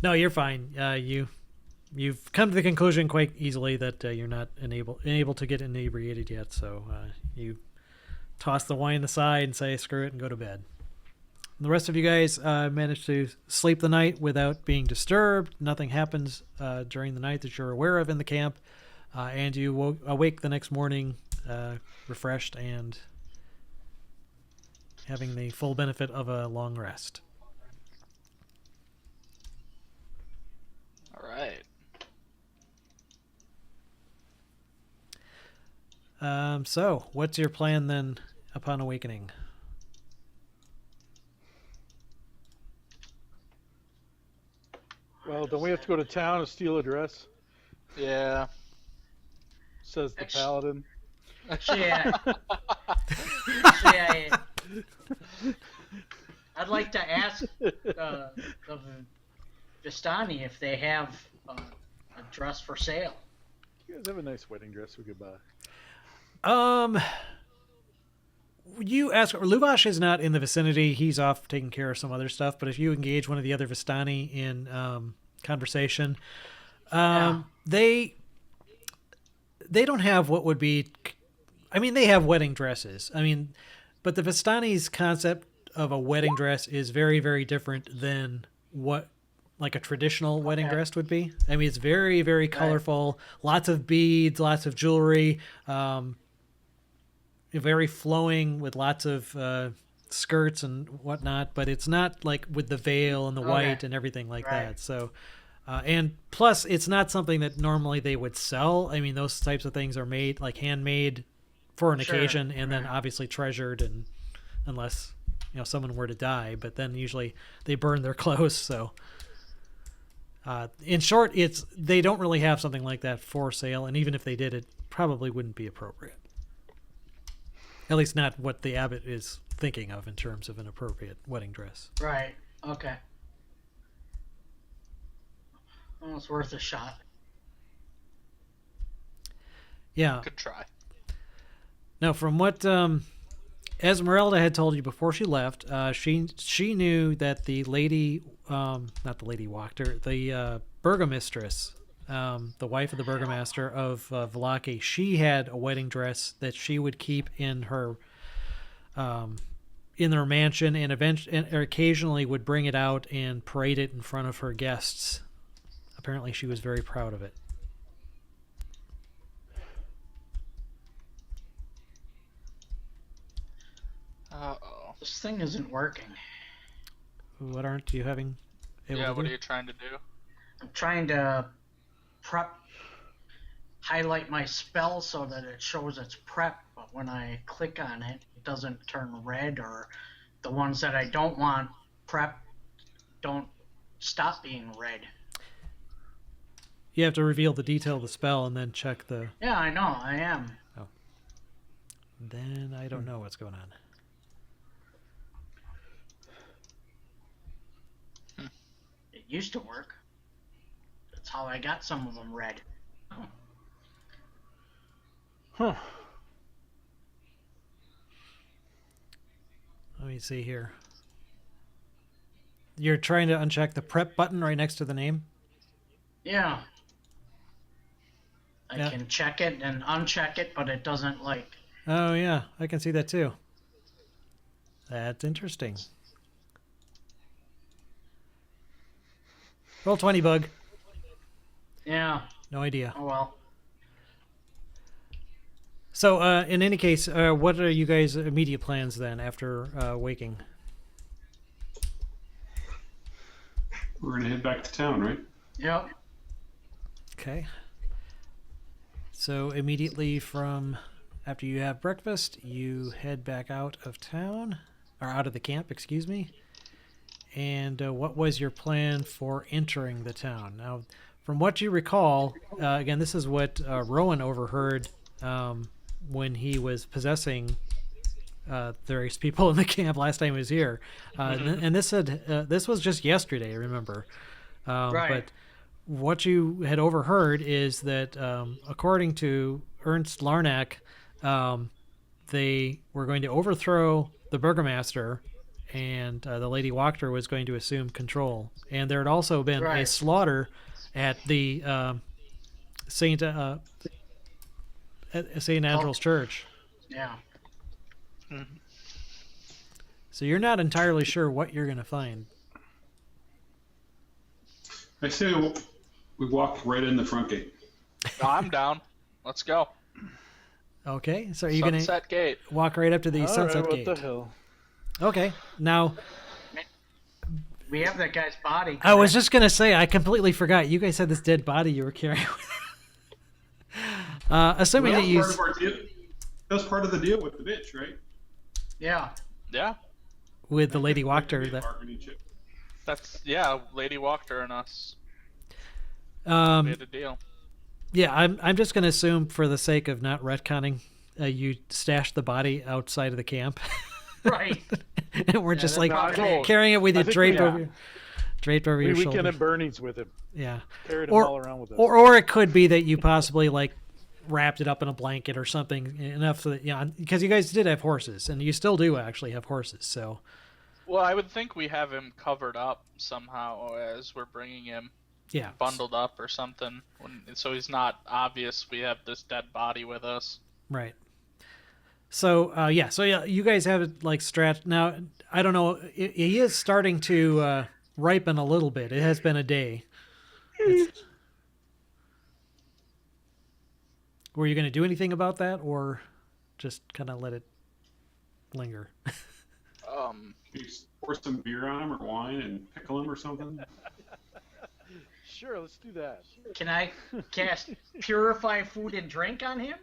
No, you're fine. You've come to the conclusion quite easily that you're not able to get inebriated yet, so you toss the wine aside and say screw it and go to bed. The rest of you guys managed to sleep the night without being disturbed. Nothing happens during the night that you're aware of in the camp, and you awake the next morning refreshed and having the full benefit of a long rest. All right. So, what's your plan then upon awakening? Well, don't we have to go to town and steal a dress? Yeah. Says the Actually- paladin. Actually, I'd like to ask the Vistani if they have a dress for sale. You guys have a nice wedding dress we could buy. You ask. Luvash is not in the vicinity. He's off taking care of some other stuff. But if you engage one of the other Vistani in conversation, they don't have what would be. I mean, they have wedding dresses. I mean, but the Vistani's concept of a wedding dress is very, very different than what like a traditional wedding dress would be. I mean, it's very, very colorful. Lots of beads, lots of jewelry. Very flowing with lots of skirts and whatnot, but it's not like with the veil and the white and everything like that. So, and plus, it's not something that normally they would sell. I mean, those types of things are made like handmade for an occasion, and then obviously treasured, and unless someone were to die, but then usually they burn their clothes. So, in short, they don't really have something like that for sale, and even if they did, it probably wouldn't be appropriate. At least not what the abbot is thinking of in terms of an appropriate wedding dress. Right. Okay. Well, it's worth a shot. Yeah. Could try. Now, from what Esmeralda had told you before she left, she knew that the lady, not the lady Wachter, the burgomistress, the wife of the burgomaster of Vallaki, she had a wedding dress that she would keep in her mansion, and occasionally would bring it out and parade it in front of her guests. Apparently, she was very proud of it. Uh-oh. This thing isn't working. What aren't you having? Yeah, to what do? are you trying to do? I'm trying to highlight my spell so that it shows it's prep, but when I click on it, it doesn't turn red, or the ones that I don't want prep don't stop being red. You have to reveal the detail of the spell and then check the. Yeah, I know, I am. Then I don't know what's going on. It used to work. That's how I got some of them red. Oh. Huh. Let me see here. You're trying to uncheck the prep button right next to the name? Yeah. I Yeah. can check it and uncheck it, but it doesn't like. Oh, yeah. I can see that too. That's interesting. Roll 20, Bug. Yeah. No idea. Oh well. So, in any case, what are you guys' immediate plans then after waking? We're going to head back to town, right? Yep. Okay. So immediately from after you have breakfast, you head back out of town, or out of the camp, excuse me. And what was your plan for entering the town? Now, from what you recall, again, this is what Rowan overheard when he was possessing various people in the camp last time he was here. And this was just yesterday, remember? Right. But what you had overheard is that, according to Ernst Larnack, they were going to overthrow the burgomaster, and the Lady Wachter was going to assume control. And there had also been a Right. slaughter at the Saint Andrew's Church. Yeah. So you're not entirely sure what you're going to find. I say we walk right in the front gate. No, I'm down. Let's go. Okay, so are you going to Sunset Gate. walk right up to the All Sunset right, Gate? what the hell? Okay, now We have that guy's body. I was correct? just gonna say I completely forgot. You guys had this dead body you were carrying. Assuming Well, that you, part of our deal. That was part of the deal with the bitch, right? Yeah. Yeah. with the Lady Wachter, that Bargaining chip. Lady walked her and us. We um, had a deal. yeah, I'm just gonna assume for the sake of not retconning, you stashed the body outside of the camp, Right. and we're just that's like not cool. carrying it with I you think draped we- over, draped over your We shoulder. weekend at Bernie's with him. Yeah, Carried him Or- all around with us. or it could be that you possibly like wrapped it up in a blanket or something enough so that because you guys did have horses, and you still do actually have horses, so. Well, I would think we have him covered up somehow as we're bringing him, Yeah. bundled up or something, so he's not obvious we have this dead body with us. Right. So you guys have it like stretched now. I don't know. He is starting to ripen a little bit. It has been a day. Were you going to do anything about that, or just kind of let it linger? Can you pour some beer on him or wine and pickle him or something? Sure, let's do that. Can I cast Purify Food and Drink on him?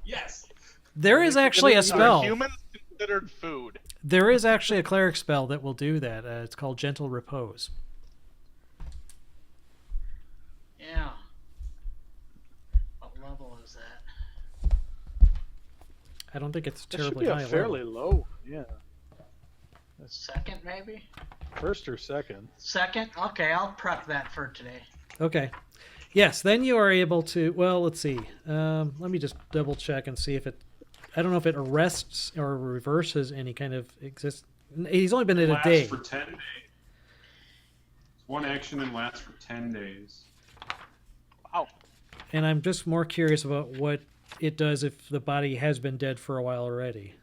Yes. There is actually a Are spell. humans considered food? There is actually a cleric spell that will do that. It's called Gentle Repose. Yeah. What level is that? I don't think it's That should terribly be high a fairly level. low. Yeah. Second, maybe? First or second. Second? Okay, I'll prep that for today. Okay. Yes, then you are able to. Well, let's see. Let me just double check and see if it. I don't know if it arrests or reverses any kind of exist. He's only been at a Lasts day. for 10 days. It's one action and lasts for 10 days. Wow. And I'm just more curious about what it does if the body has been dead for a while already.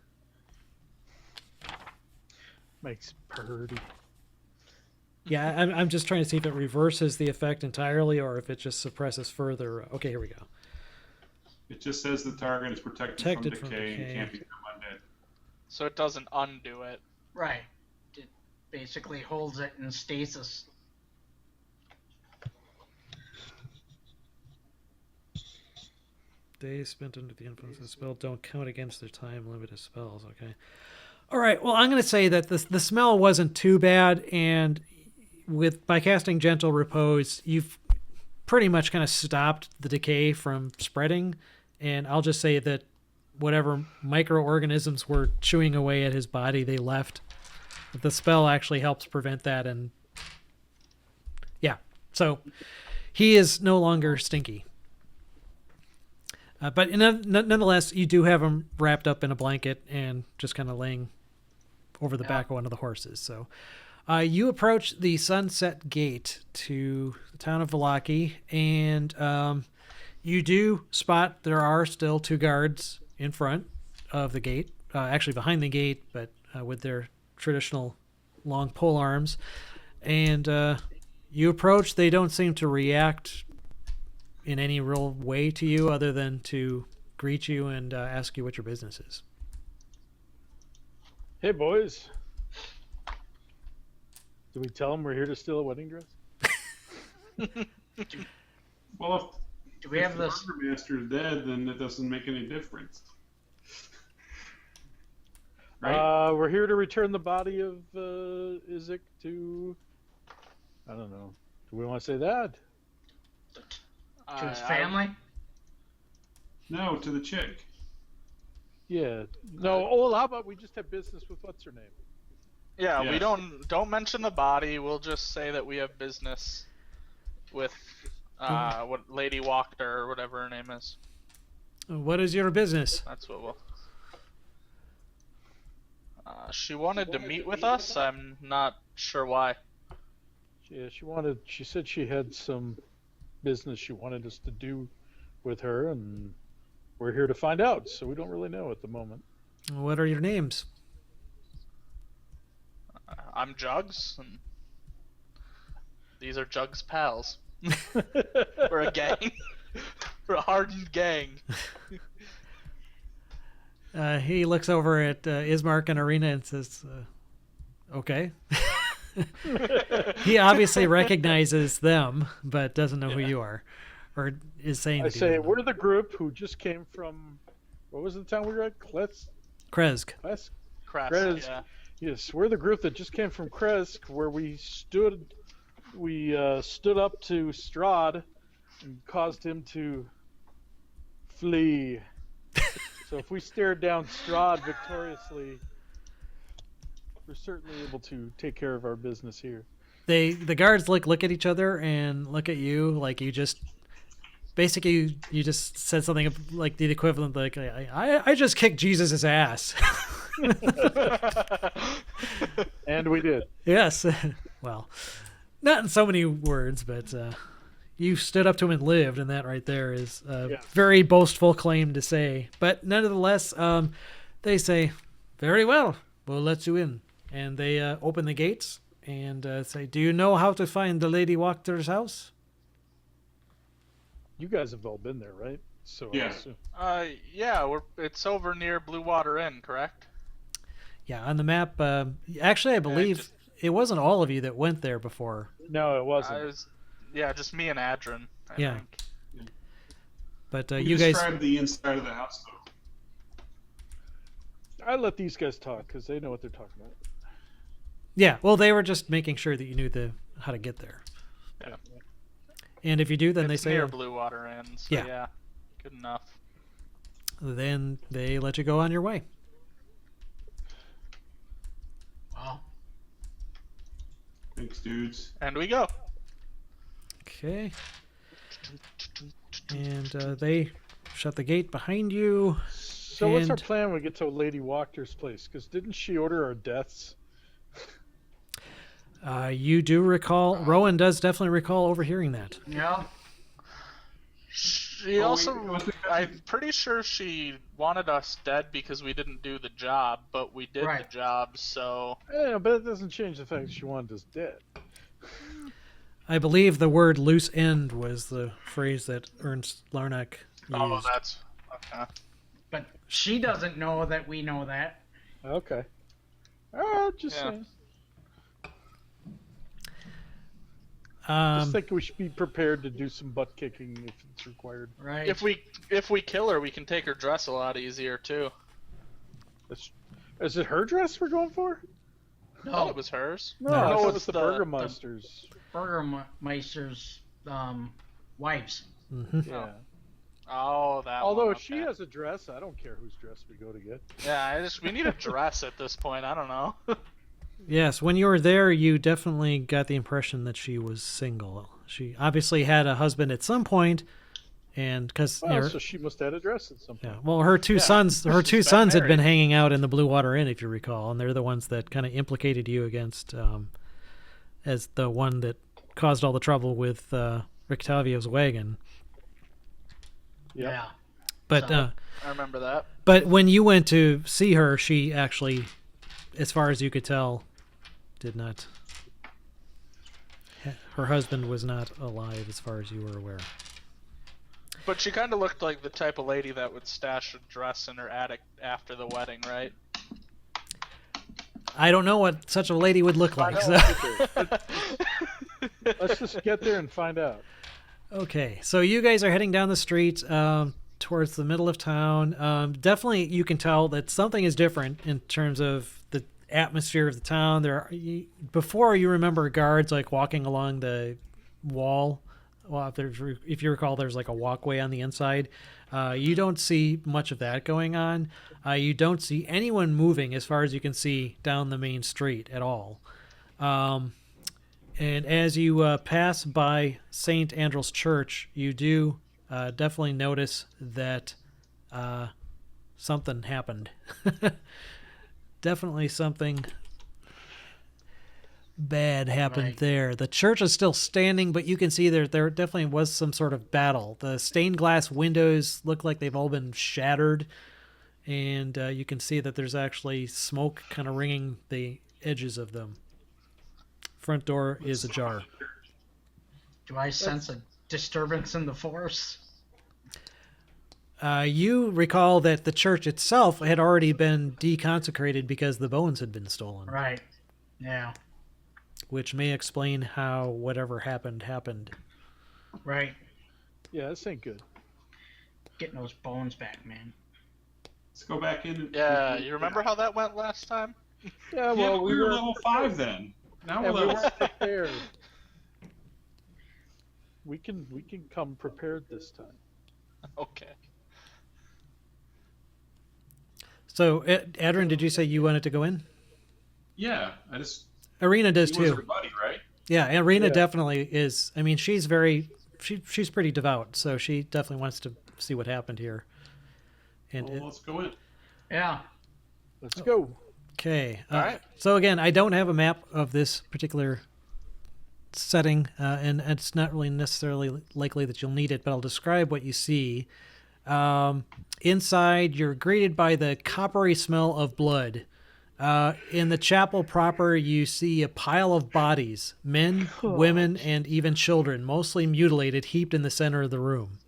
Makes purdy. Yeah, I'm just trying to see if it reverses the effect entirely or if it just suppresses further. Okay, here we go. It just says the target is protected from decay and can't become undead. So it doesn't undo it. Right. It basically holds it in stasis. Days spent under the influence of the spell don't count against their time limited spells. Okay. All right. Well, I'm going to say that the smell wasn't too bad, and by casting Gentle Repose, you've pretty much kind of stopped the decay from spreading. And I'll just say that whatever microorganisms were chewing away at his body, they left. The spell actually helps prevent that, and yeah, so he is no longer stinky. But nonetheless, you do have him wrapped up in a blanket and just kind of laying over the back of one of the horses. So you approach the Sunset Gate to the town of Vallaki, and you do spot there are still two guards in front of the gate, actually behind the gate, but with their traditional long pole arms. And you approach. They don't seem to react in any real way to you other than to greet you and ask you what your business is. Hey, boys. Do we tell them we're here to steal a wedding dress? Well, Do we if have the this? burgomaster's dead, then it doesn't make any difference. Right? We're here to return the body of Isaac to. I don't know. Do we want to say that? To his family? No, to the chick. Yeah. No. Oh, how about we just have business with what's her name? Yeah, we Yes. don't mention the body. We'll just say that we have business with what Lady Wachter or whatever her name is. What is your business? That's what we'll. She wanted to meet with us. I'm not sure why. Yeah, she said she had some business she wanted us to do with her, and we're here to find out. So we don't really know at the moment. What are your names? I'm Jugs, and these are Jugs' pals. We're a gang. We're a hardened gang. He looks over at Ismark and Arena and says, okay. He obviously recognizes them, but doesn't know who you are. Or is saying I that he say doesn't know. we're the group who just came from. What was the town we were at? Kresk. Kresk, Kresk. Yes, we're the group that just came from Kresk, where we stood up to Strahd and caused him to flee. So if we stare down Strahd victoriously, we're certainly able to take care of our business here. The guards look at each other and look at you like you just basically you just said something like the equivalent like I just kicked Jesus's ass. And we did. Yes. Well, not in so many words, but you stood up to him and lived, and that right there is a very boastful claim to say. But nonetheless, they say, very well, we'll let you in. And they open the gates and say, do you know how to find the Lady Wachter's house? You guys have all been there, right? So Yeah. I assume. Yeah, it's over near Blue Water Inn, correct? Yeah, on the map. Actually, I believe it wasn't all of you that went there before. No, it wasn't. Just me and Adrin. I Yeah. think. But We you guys. described the inside of the house, though. I let these guys talk because they know what they're talking about. Yeah, well, they were just making sure that you knew how to get there. Yeah. And if you do, then It's they say, near Blue Water Inn. So yeah, good enough. then they let you go on your way. Wow. Thanks, dudes. And we go. Okay. And they shut the gate behind you. So what's our And- plan when we get to Lady Wachter's place? Because didn't she order our deaths? You do recall, Rowan does definitely recall overhearing that. Yeah. She I'm pretty sure she wanted us dead because we didn't do the job, but we did Right. the job, so... Yeah, but it doesn't change the fact that she wanted us dead. I believe the word loose end was the phrase that Ernst Larnack used. Oh, that's... Okay. But she doesn't know that we know that. Okay. Just Yeah. saying. Um, Just think we should be prepared to do some butt kicking if it's required. Right. If we kill her, we can take her dress a lot easier, too. Is it her dress we're going for? I thought it was hers. No, No, I thought it it's was the the- Burgermeister's. Burgermeister's wives. mhm. Yeah. Oh, that Although one, if she okay. has a dress, I don't care whose dress we go to get. Yeah, we need a dress at this point. I don't know. Yes, when you were there, you definitely got the impression that she was single. She obviously had a husband at some point, and because Well, so she must have had a dress at some point. yeah, well, her two sons had been married. hanging out in the Blue Water Inn, if you recall, and they're the ones that kind of implicated you against as the one that caused all the trouble with Rictavio's wagon. Yep. Yeah. But So- I remember that. but when you went to see her, she actually, as far as you could tell, did not. Her husband was not alive, as far as you were aware. But she kind of looked like the type of lady that would stash a dress in her attic after the wedding, right? I don't know what such a lady would look like. So. Let's just get there and find out. Okay, so you guys are heading down the street towards the middle of town. Definitely, you can tell that something is different in terms of the atmosphere of the town. Before you remember guards like walking along the wall. Well, if you recall, there's like a walkway on the inside. You don't see much of that going on. You don't see anyone moving as far as you can see down the main street at all. And as you pass by St. Andrew's Church, you do definitely notice that something happened. Definitely something bad happened there. The church is still standing, but you can see there definitely was some sort of battle. The stained glass windows look like they've all been shattered, and you can see that there's actually smoke kind of ringing the edges of them. Front door is ajar. Do I sense a disturbance in the force? You recall that the church itself had already been deconsecrated because the bones had been stolen. Right. Yeah. Which may explain how whatever happened. Right. Yeah, this ain't good. Getting those bones back, man. Let's go back in. Yeah, you remember how that went last time? Yeah, Yeah, well, we were level 5 then. Now we're and we level weren't prepared. We can come prepared this time. Okay. So, Adrian, did you say you wanted to go in? Yeah, I just. Arena does He was too. her buddy, right? Yeah, Arena Yeah. definitely is. I mean, she's she's pretty devout, so she definitely wants to see what happened here. And Well, let's go in. Yeah. Let's go. okay, All right. So again, I don't have a map of this particular setting, and it's not really necessarily likely that you'll need it, but I'll describe what you see. Inside, you're greeted by the coppery smell of blood. In the chapel proper, you see a pile of bodies, men, women, and even children, mostly mutilated, heaped in the center of the room.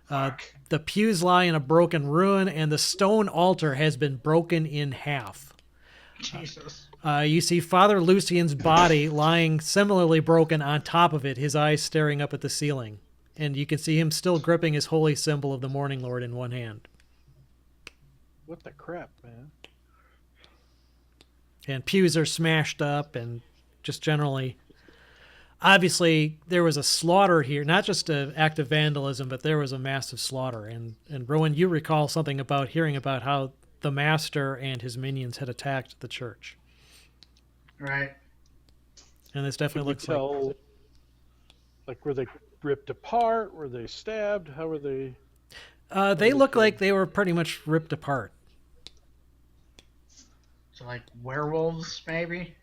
The pews lie in a broken ruin, and the stone altar has been broken in half. Jesus. You see Father Lucian's body lying similarly broken on top of it, his eyes staring up at the ceiling. And you can see him still gripping his holy symbol of the Morning Lord in one hand. What the crap, man? And pews are smashed up and just generally... Obviously, there was a slaughter here, not just an act of vandalism, but there was a massive slaughter. And Rowan, you recall something about hearing about how the Master and his minions had attacked the church. Right. And this Can definitely we looks like... tell, like, were they ripped apart? Were they stabbed? How were they? They look like they were pretty much ripped apart. So, like, werewolves, maybe?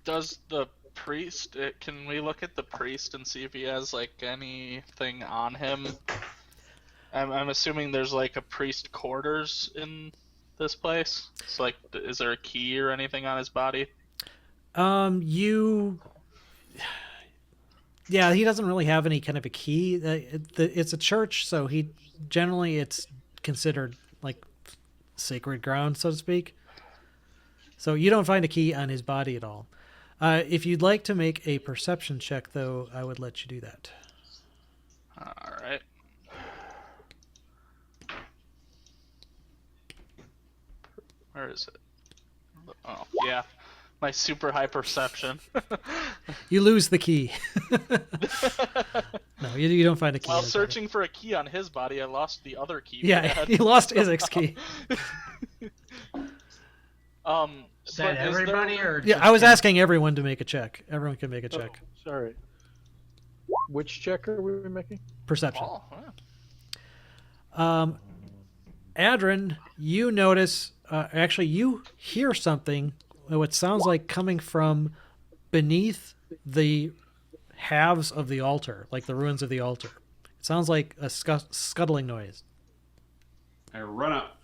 Does the priest? Can we look at the priest and see if he has like anything on him? I'm assuming there's like a priest quarters in this place. So like, is there a key or anything on his body? Yeah, he doesn't really have any kind of a key. It's a church, so it's considered like sacred ground, so to speak. So you don't find a key on his body at all. If you'd like to make a perception check, though, I would let you do that. All right. Where is it? Oh, yeah. My super high perception. You lose the key. No, you don't find a key. While on his searching for a key on his body, I lost the other key. body. Yeah, he lost Isaac's key. Is that everybody, or Yeah, just I was him? asking everyone to make a check. Everyone can make a check. Oh, sorry. Which check are we making? Perception. Oh, huh. Adrin, you notice, actually, you hear something, what sounds like coming from beneath the halves of the altar, like the ruins of the altar. It sounds like a scuttling noise. I run up.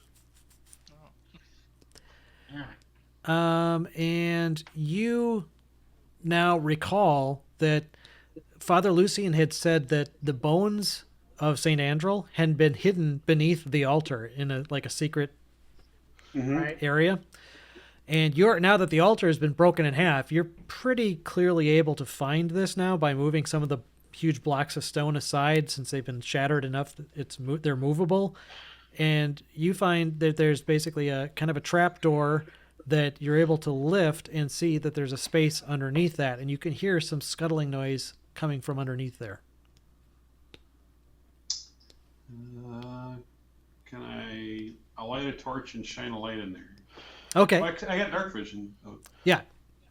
Yeah. And you now recall that Father Lucian had said that the bones of St. Andrel had been hidden beneath the altar in a secret Right. area. And now that the altar has been broken in half, you're pretty clearly able to find this now by moving some of the huge blocks of stone aside, since they've been shattered enough that they're movable. And you find that there's basically a kind of a trap door that you're able to lift and see that there's a space underneath that, and you can hear some scuttling noise coming from underneath there. Can I'll light a torch and shine a light in there. Okay. Oh, I got dark vision. Oh. Yeah,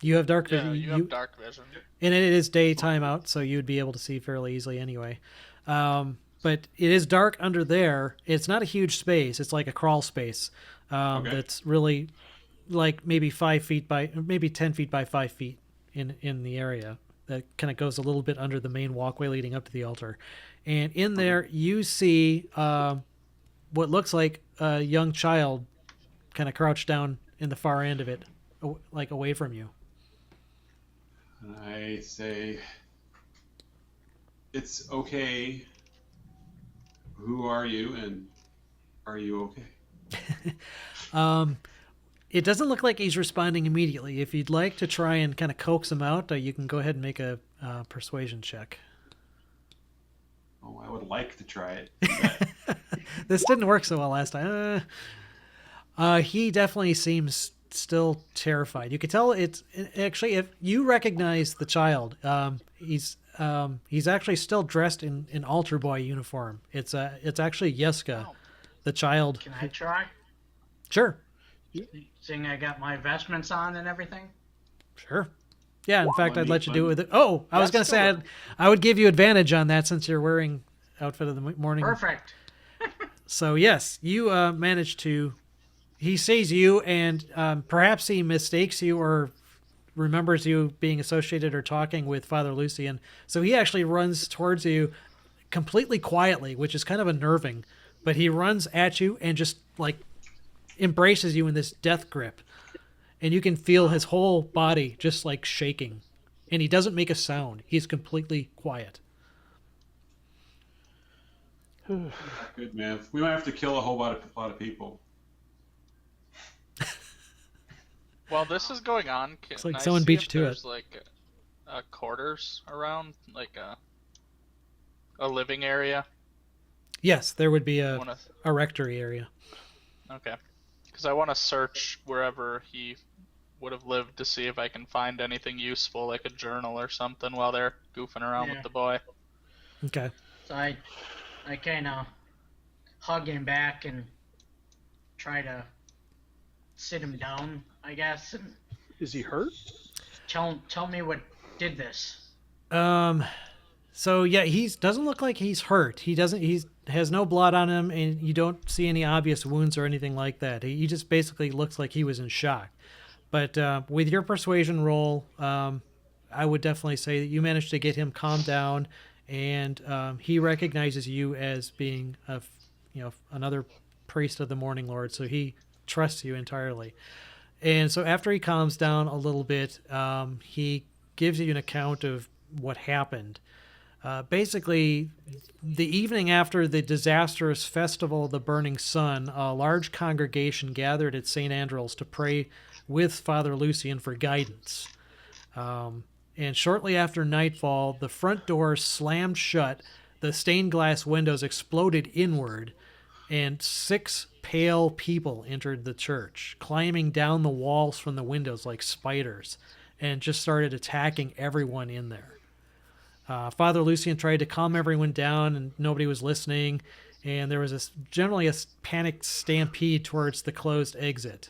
you have dark Yeah, vision. you have dark vision. And it is daytime out, so you would be able to see fairly easily anyway. But it is dark under there. It's not a huge space. It's like a crawl space that's really like maybe 5 feet by maybe 10 feet by 5 feet in the area. That kind of goes a little bit under the main walkway leading up to the altar. And in there, you see what looks like a young child kind of crouched down in the far end of it, like away from you. And I say, it's okay. Who are you, and are you okay? It doesn't look like he's responding immediately. If you'd like to try and kind of coax him out, you can go ahead and make a persuasion check. Oh, I would like to try it. This didn't work so well last time. He definitely seems still terrified. You could tell it's actually, if you recognize the child, he's actually still dressed in altar boy uniform. It's actually Yeska, the child. Can I try? Sure. Seeing I got my vestments on and everything. Sure. Yeah, in fact, I'd let you do it with it. Yes, I was going to say I would give you advantage on that since you're wearing outfit of the morning. Perfect. So, yes, you managed to... He sees you, and perhaps he mistakes you or remembers you being associated or talking with Father Lucian. So he actually runs towards you completely quietly, which is kind of unnerving. But he runs at you and just, like, embraces you in this death grip. And you can feel his whole body just, like, shaking. And he doesn't make a sound. He's completely quiet. Good, man. We might have to kill a whole lot of people. While this is going on, can It's like I someone see beat if you to there's like quarters around, like a living area? Yes, there would be a Wanna... rectory area. Okay. Because I want to search wherever he would have lived to see if I can find anything useful, like a journal or something, while they're goofing around with the boy. Okay. So I kind of hug him back and try to sit him down, I guess, and Is he hurt? tell me what did this. So yeah, doesn't look like he's hurt. He has no blood on him, and you don't see any obvious wounds or anything like that. He just basically looks like he was in shock. But with your persuasion roll, I would definitely say that you managed to get him calmed down, and he recognizes you as being another priest of the Morning Lord, so he trusts you entirely. And so after he calms down a little bit, he gives you an account of what happened. Basically, the evening after the disastrous festival of the Burning Sun, a large congregation gathered at St. Andrew's to pray with Father Lucian for guidance. And shortly after nightfall, the front door slammed shut, the stained glass windows exploded inward, and 6 pale people entered the church, climbing down the walls from the windows like spiders, and just started attacking everyone in there. Father Lucian tried to calm everyone down, and nobody was listening, and there was generally a panicked stampede towards the closed exit.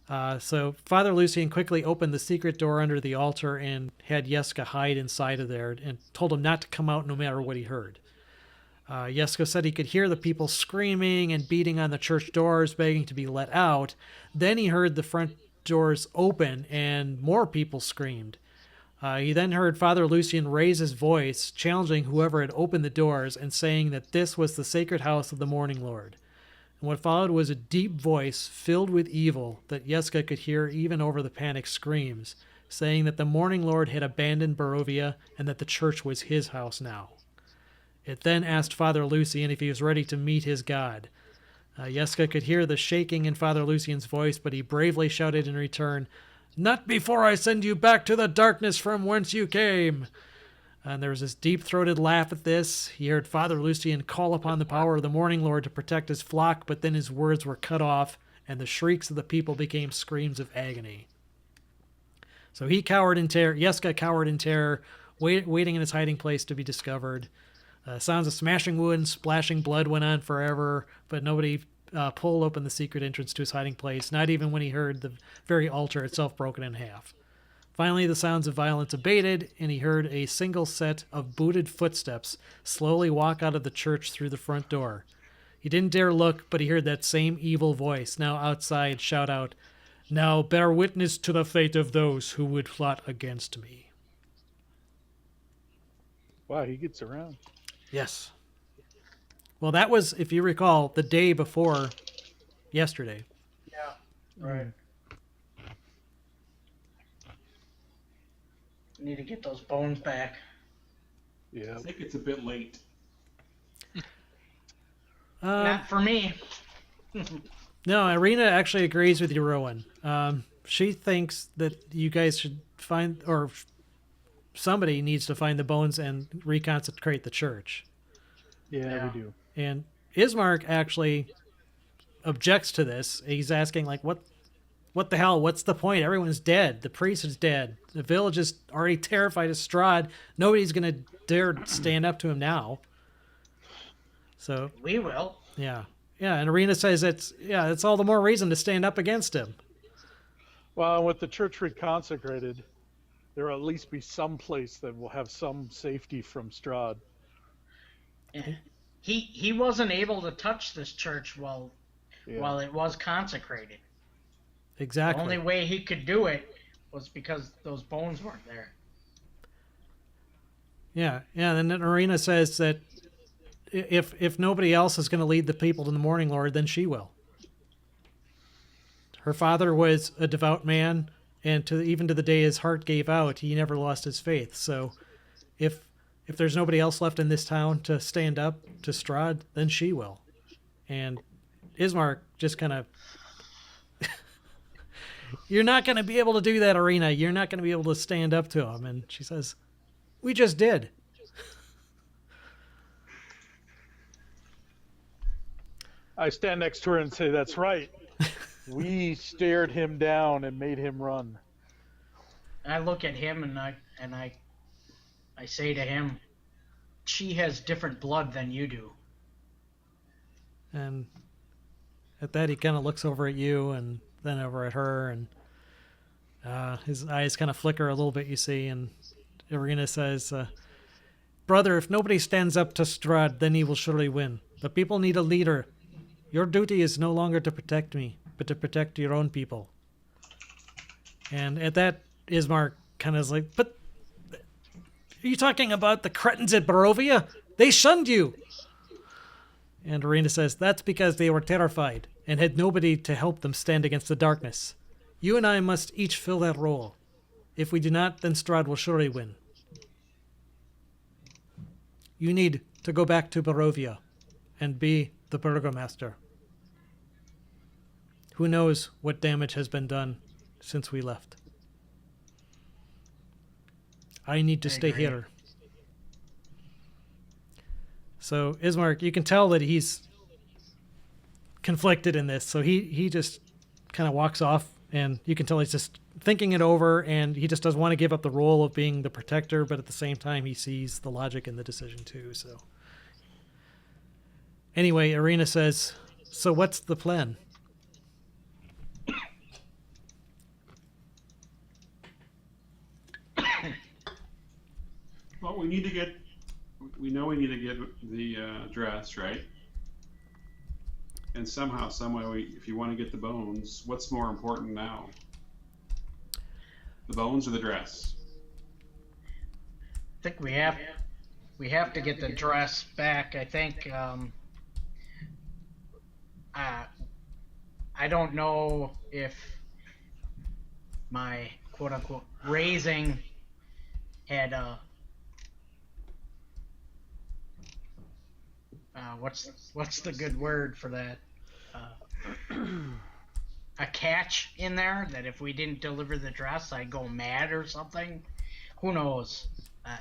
So Father Lucian quickly opened the secret door under the altar and had Yeska hide inside of there and told him not to come out no matter what he heard. Yeska said he could hear the people screaming and beating on the church doors, begging to be let out. Then he heard the front doors open and more people screamed. He then heard Father Lucian raise his voice, challenging whoever had opened the doors and saying that this was the sacred house of the Morning Lord. And what followed was a deep voice filled with evil that Yeska could hear even over the panicked screams, saying that the Morning Lord had abandoned Barovia and that the church was his house now. It then asked Father Lucian if he was ready to meet his god. Yeska could hear the shaking in Father Lucian's voice, but he bravely shouted in return, "Not before I send you back to the darkness from whence you came!" And there was this deep-throated laugh at this. He heard Father Lucian call upon the power of the Morning Lord to protect his flock, but then his words were cut off, and the shrieks of the people became screams of agony. So he cowered in terror. Yeska cowered in terror, waiting in his hiding place to be discovered. Sounds of smashing wood and splashing blood went on forever, but nobody pulled open the secret entrance to his hiding place, not even when he heard the very altar itself broken in half. Finally, the sounds of violence abated, and he heard a single set of booted footsteps slowly walk out of the church through the front door. He didn't dare look, but he heard that same evil voice, now outside, shout out, "Now bear witness to the fate of those who would plot against me." Wow, he gets around. Yes. Well, that was, if you recall, the day before yesterday. Yeah. Right. Need to get those bones back. Yeah. I think it's a bit late. Not for me. No, Irina actually agrees with you, Rowan. She thinks that you guys should find, or somebody needs to find the bones and reconsecrate the church. Yeah, we do. And Ismark actually objects to this. He's asking, like, what the hell? What's the point? Everyone's dead. The priest is dead. The village is already terrified of Strahd. Nobody's going to dare stand up to him now. So We will. yeah. Yeah, and Irina says it's all the more reason to stand up against him. Well, with the church reconsecrated, there will at least be some place that will have some safety from Strahd. He wasn't able to touch this church while it was consecrated. Exactly. The only way he could do it was because those bones weren't there. Yeah, and then Irina says that if nobody else is going to lead the people to the Morning Lord, then she will. Her father was a devout man, and even to the day his heart gave out, he never lost his faith. So if there's nobody else left in this town to stand up to Strahd, then she will. And Ismark just kind of... You're not going to be able to do that, Irina. You're not going to be able to stand up to him. And she says, we just did. I stand next to her and say, "That's right. We stared him down and made him run." I look at him and I say to him, "She has different blood than you do." And at that, he kind of looks over at you and then over at her, and his eyes kind of flicker a little bit, you see, and Irina says, "Brother, if nobody stands up to Strahd, then he will surely win. The people need a leader. Your duty is no longer to protect me, but to protect your own people." And at that, Ismark kind of is like, "But are you talking about the cretins at Barovia? They shunned you." And Irina says, "That's because they were terrified and had nobody to help them stand against the darkness. You and I must each fill that role. If we do not, then Strahd will surely win. You need to go back to Barovia and be the burgomaster. Who knows what damage has been done since we left? I need to stay agree. here." So Ismark, you can tell that he's conflicted in this. So he just kind of walks off, and you can tell he's just thinking it over, and he just doesn't want to give up the role of being the protector, but at the same time he sees the logic in the decision too. So anyway, Irina says, "So what's the plan?" Well, we know we need to get the dress, right? And somehow, some way, if you want to get the bones, what's more important now? The bones or the dress? I think we have to get the dress back. I think I don't know if my quote unquote raising had what's the good word for that? A catch in there that if we didn't deliver the dress, I'd go mad or something. Who knows? How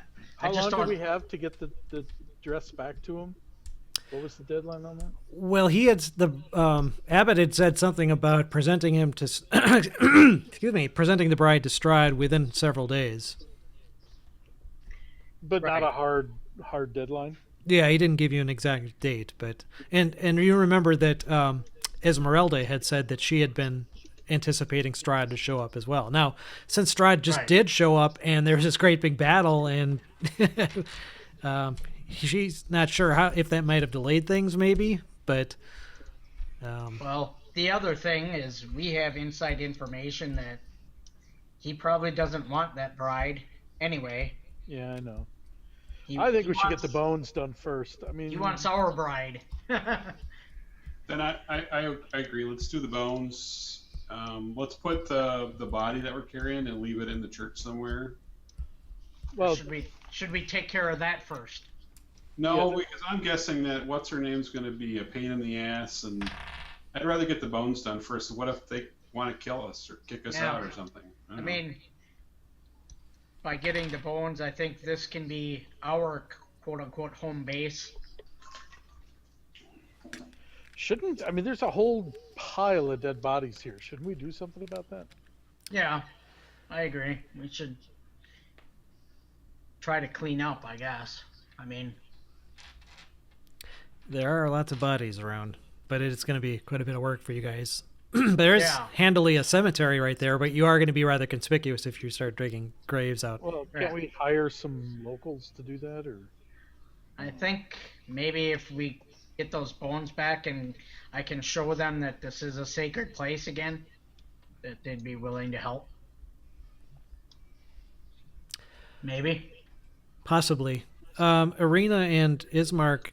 I just long do don't. we have to get the dress back to him? What was the deadline on that? Well, he had the Abbott had said something about presenting him to excuse me, presenting the bride to Strahd within several days. But Right. not a hard deadline. Yeah, he didn't give you an exact date, but and you remember that Esmeralda had said that she had been anticipating Strahd to show up as well. Now, since Strahd just Right. did show up and there's this great big battle, and she's not sure how if that might have delayed things, maybe, but Well, the other thing is we have inside information that he probably doesn't want that bride anyway. Yeah, I know. He, I think he we should get wants- the bones done first. I mean, He wants our bride. Then I agree. Let's do the bones. Let's put the body that we're carrying and leave it in the church somewhere. well, should we take care of that first? No, Yeah, because I'm guessing that what's her name's going to be a pain in the ass, and I'd rather get the bones done first. What if they want to kill us or kick us Yeah. out or something? I don't know. mean, by getting the bones, I think this can be our quote unquote home base. shouldn't I mean? There's a whole pile of dead bodies here. Shouldn't we do something about that? Yeah, I agree. We should try to clean up, I guess. I mean, there are lots of bodies around. But it's going to be quite a bit of work for you guys. There is Yeah. handily a cemetery right there, but you are going to be rather conspicuous if you start digging graves out. Well, Yeah. can't we hire some locals to do that, or? I think maybe if we get those bones back and I can show them that this is a sacred place again, that they'd be willing to help. Maybe. Possibly. Arena and Ismark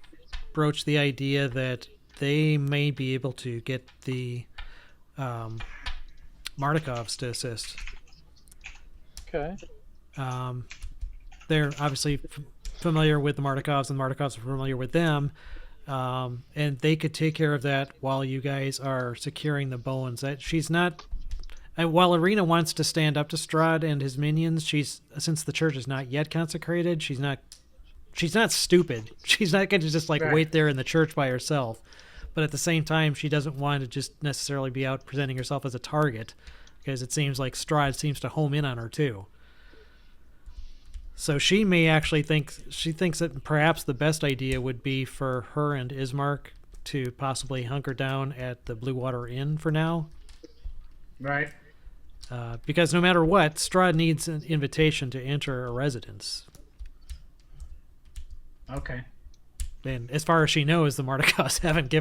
broached the idea that they may be able to get the Mardikovs to assist. Okay. They're obviously familiar with the Mardikovs, and the Mardikovs are familiar with them. And they could take care of that while you guys are securing the bones. That she's not. While Arena wants to stand up to Strahd and his minions, since the church is not yet consecrated, she's not stupid. She's not going to just Right. wait there in the church by herself. But at the same time, she doesn't want to just necessarily be out presenting herself as a target, because it seems like Strahd seems to home in on her too. So she may actually thinks that perhaps the best idea would be for her and Ismark to possibly hunker down at the Blue Water Inn for now. Right. Because no matter what, Strahd needs an invitation to enter a residence. Okay. And as far as she knows, the Mardikovs haven't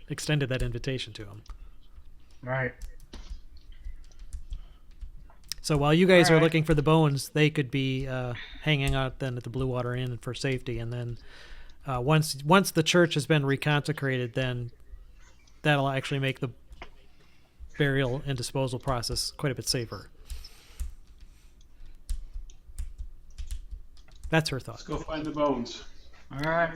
extended that invitation to him. Right. So while you guys are Alright. looking for the bones, they could be hanging out then at the Blue Water Inn for safety. And then once the church has been reconsecrated, then that'll actually make the burial and disposal process quite a bit safer. That's her thought. Let's go find the bones. All right.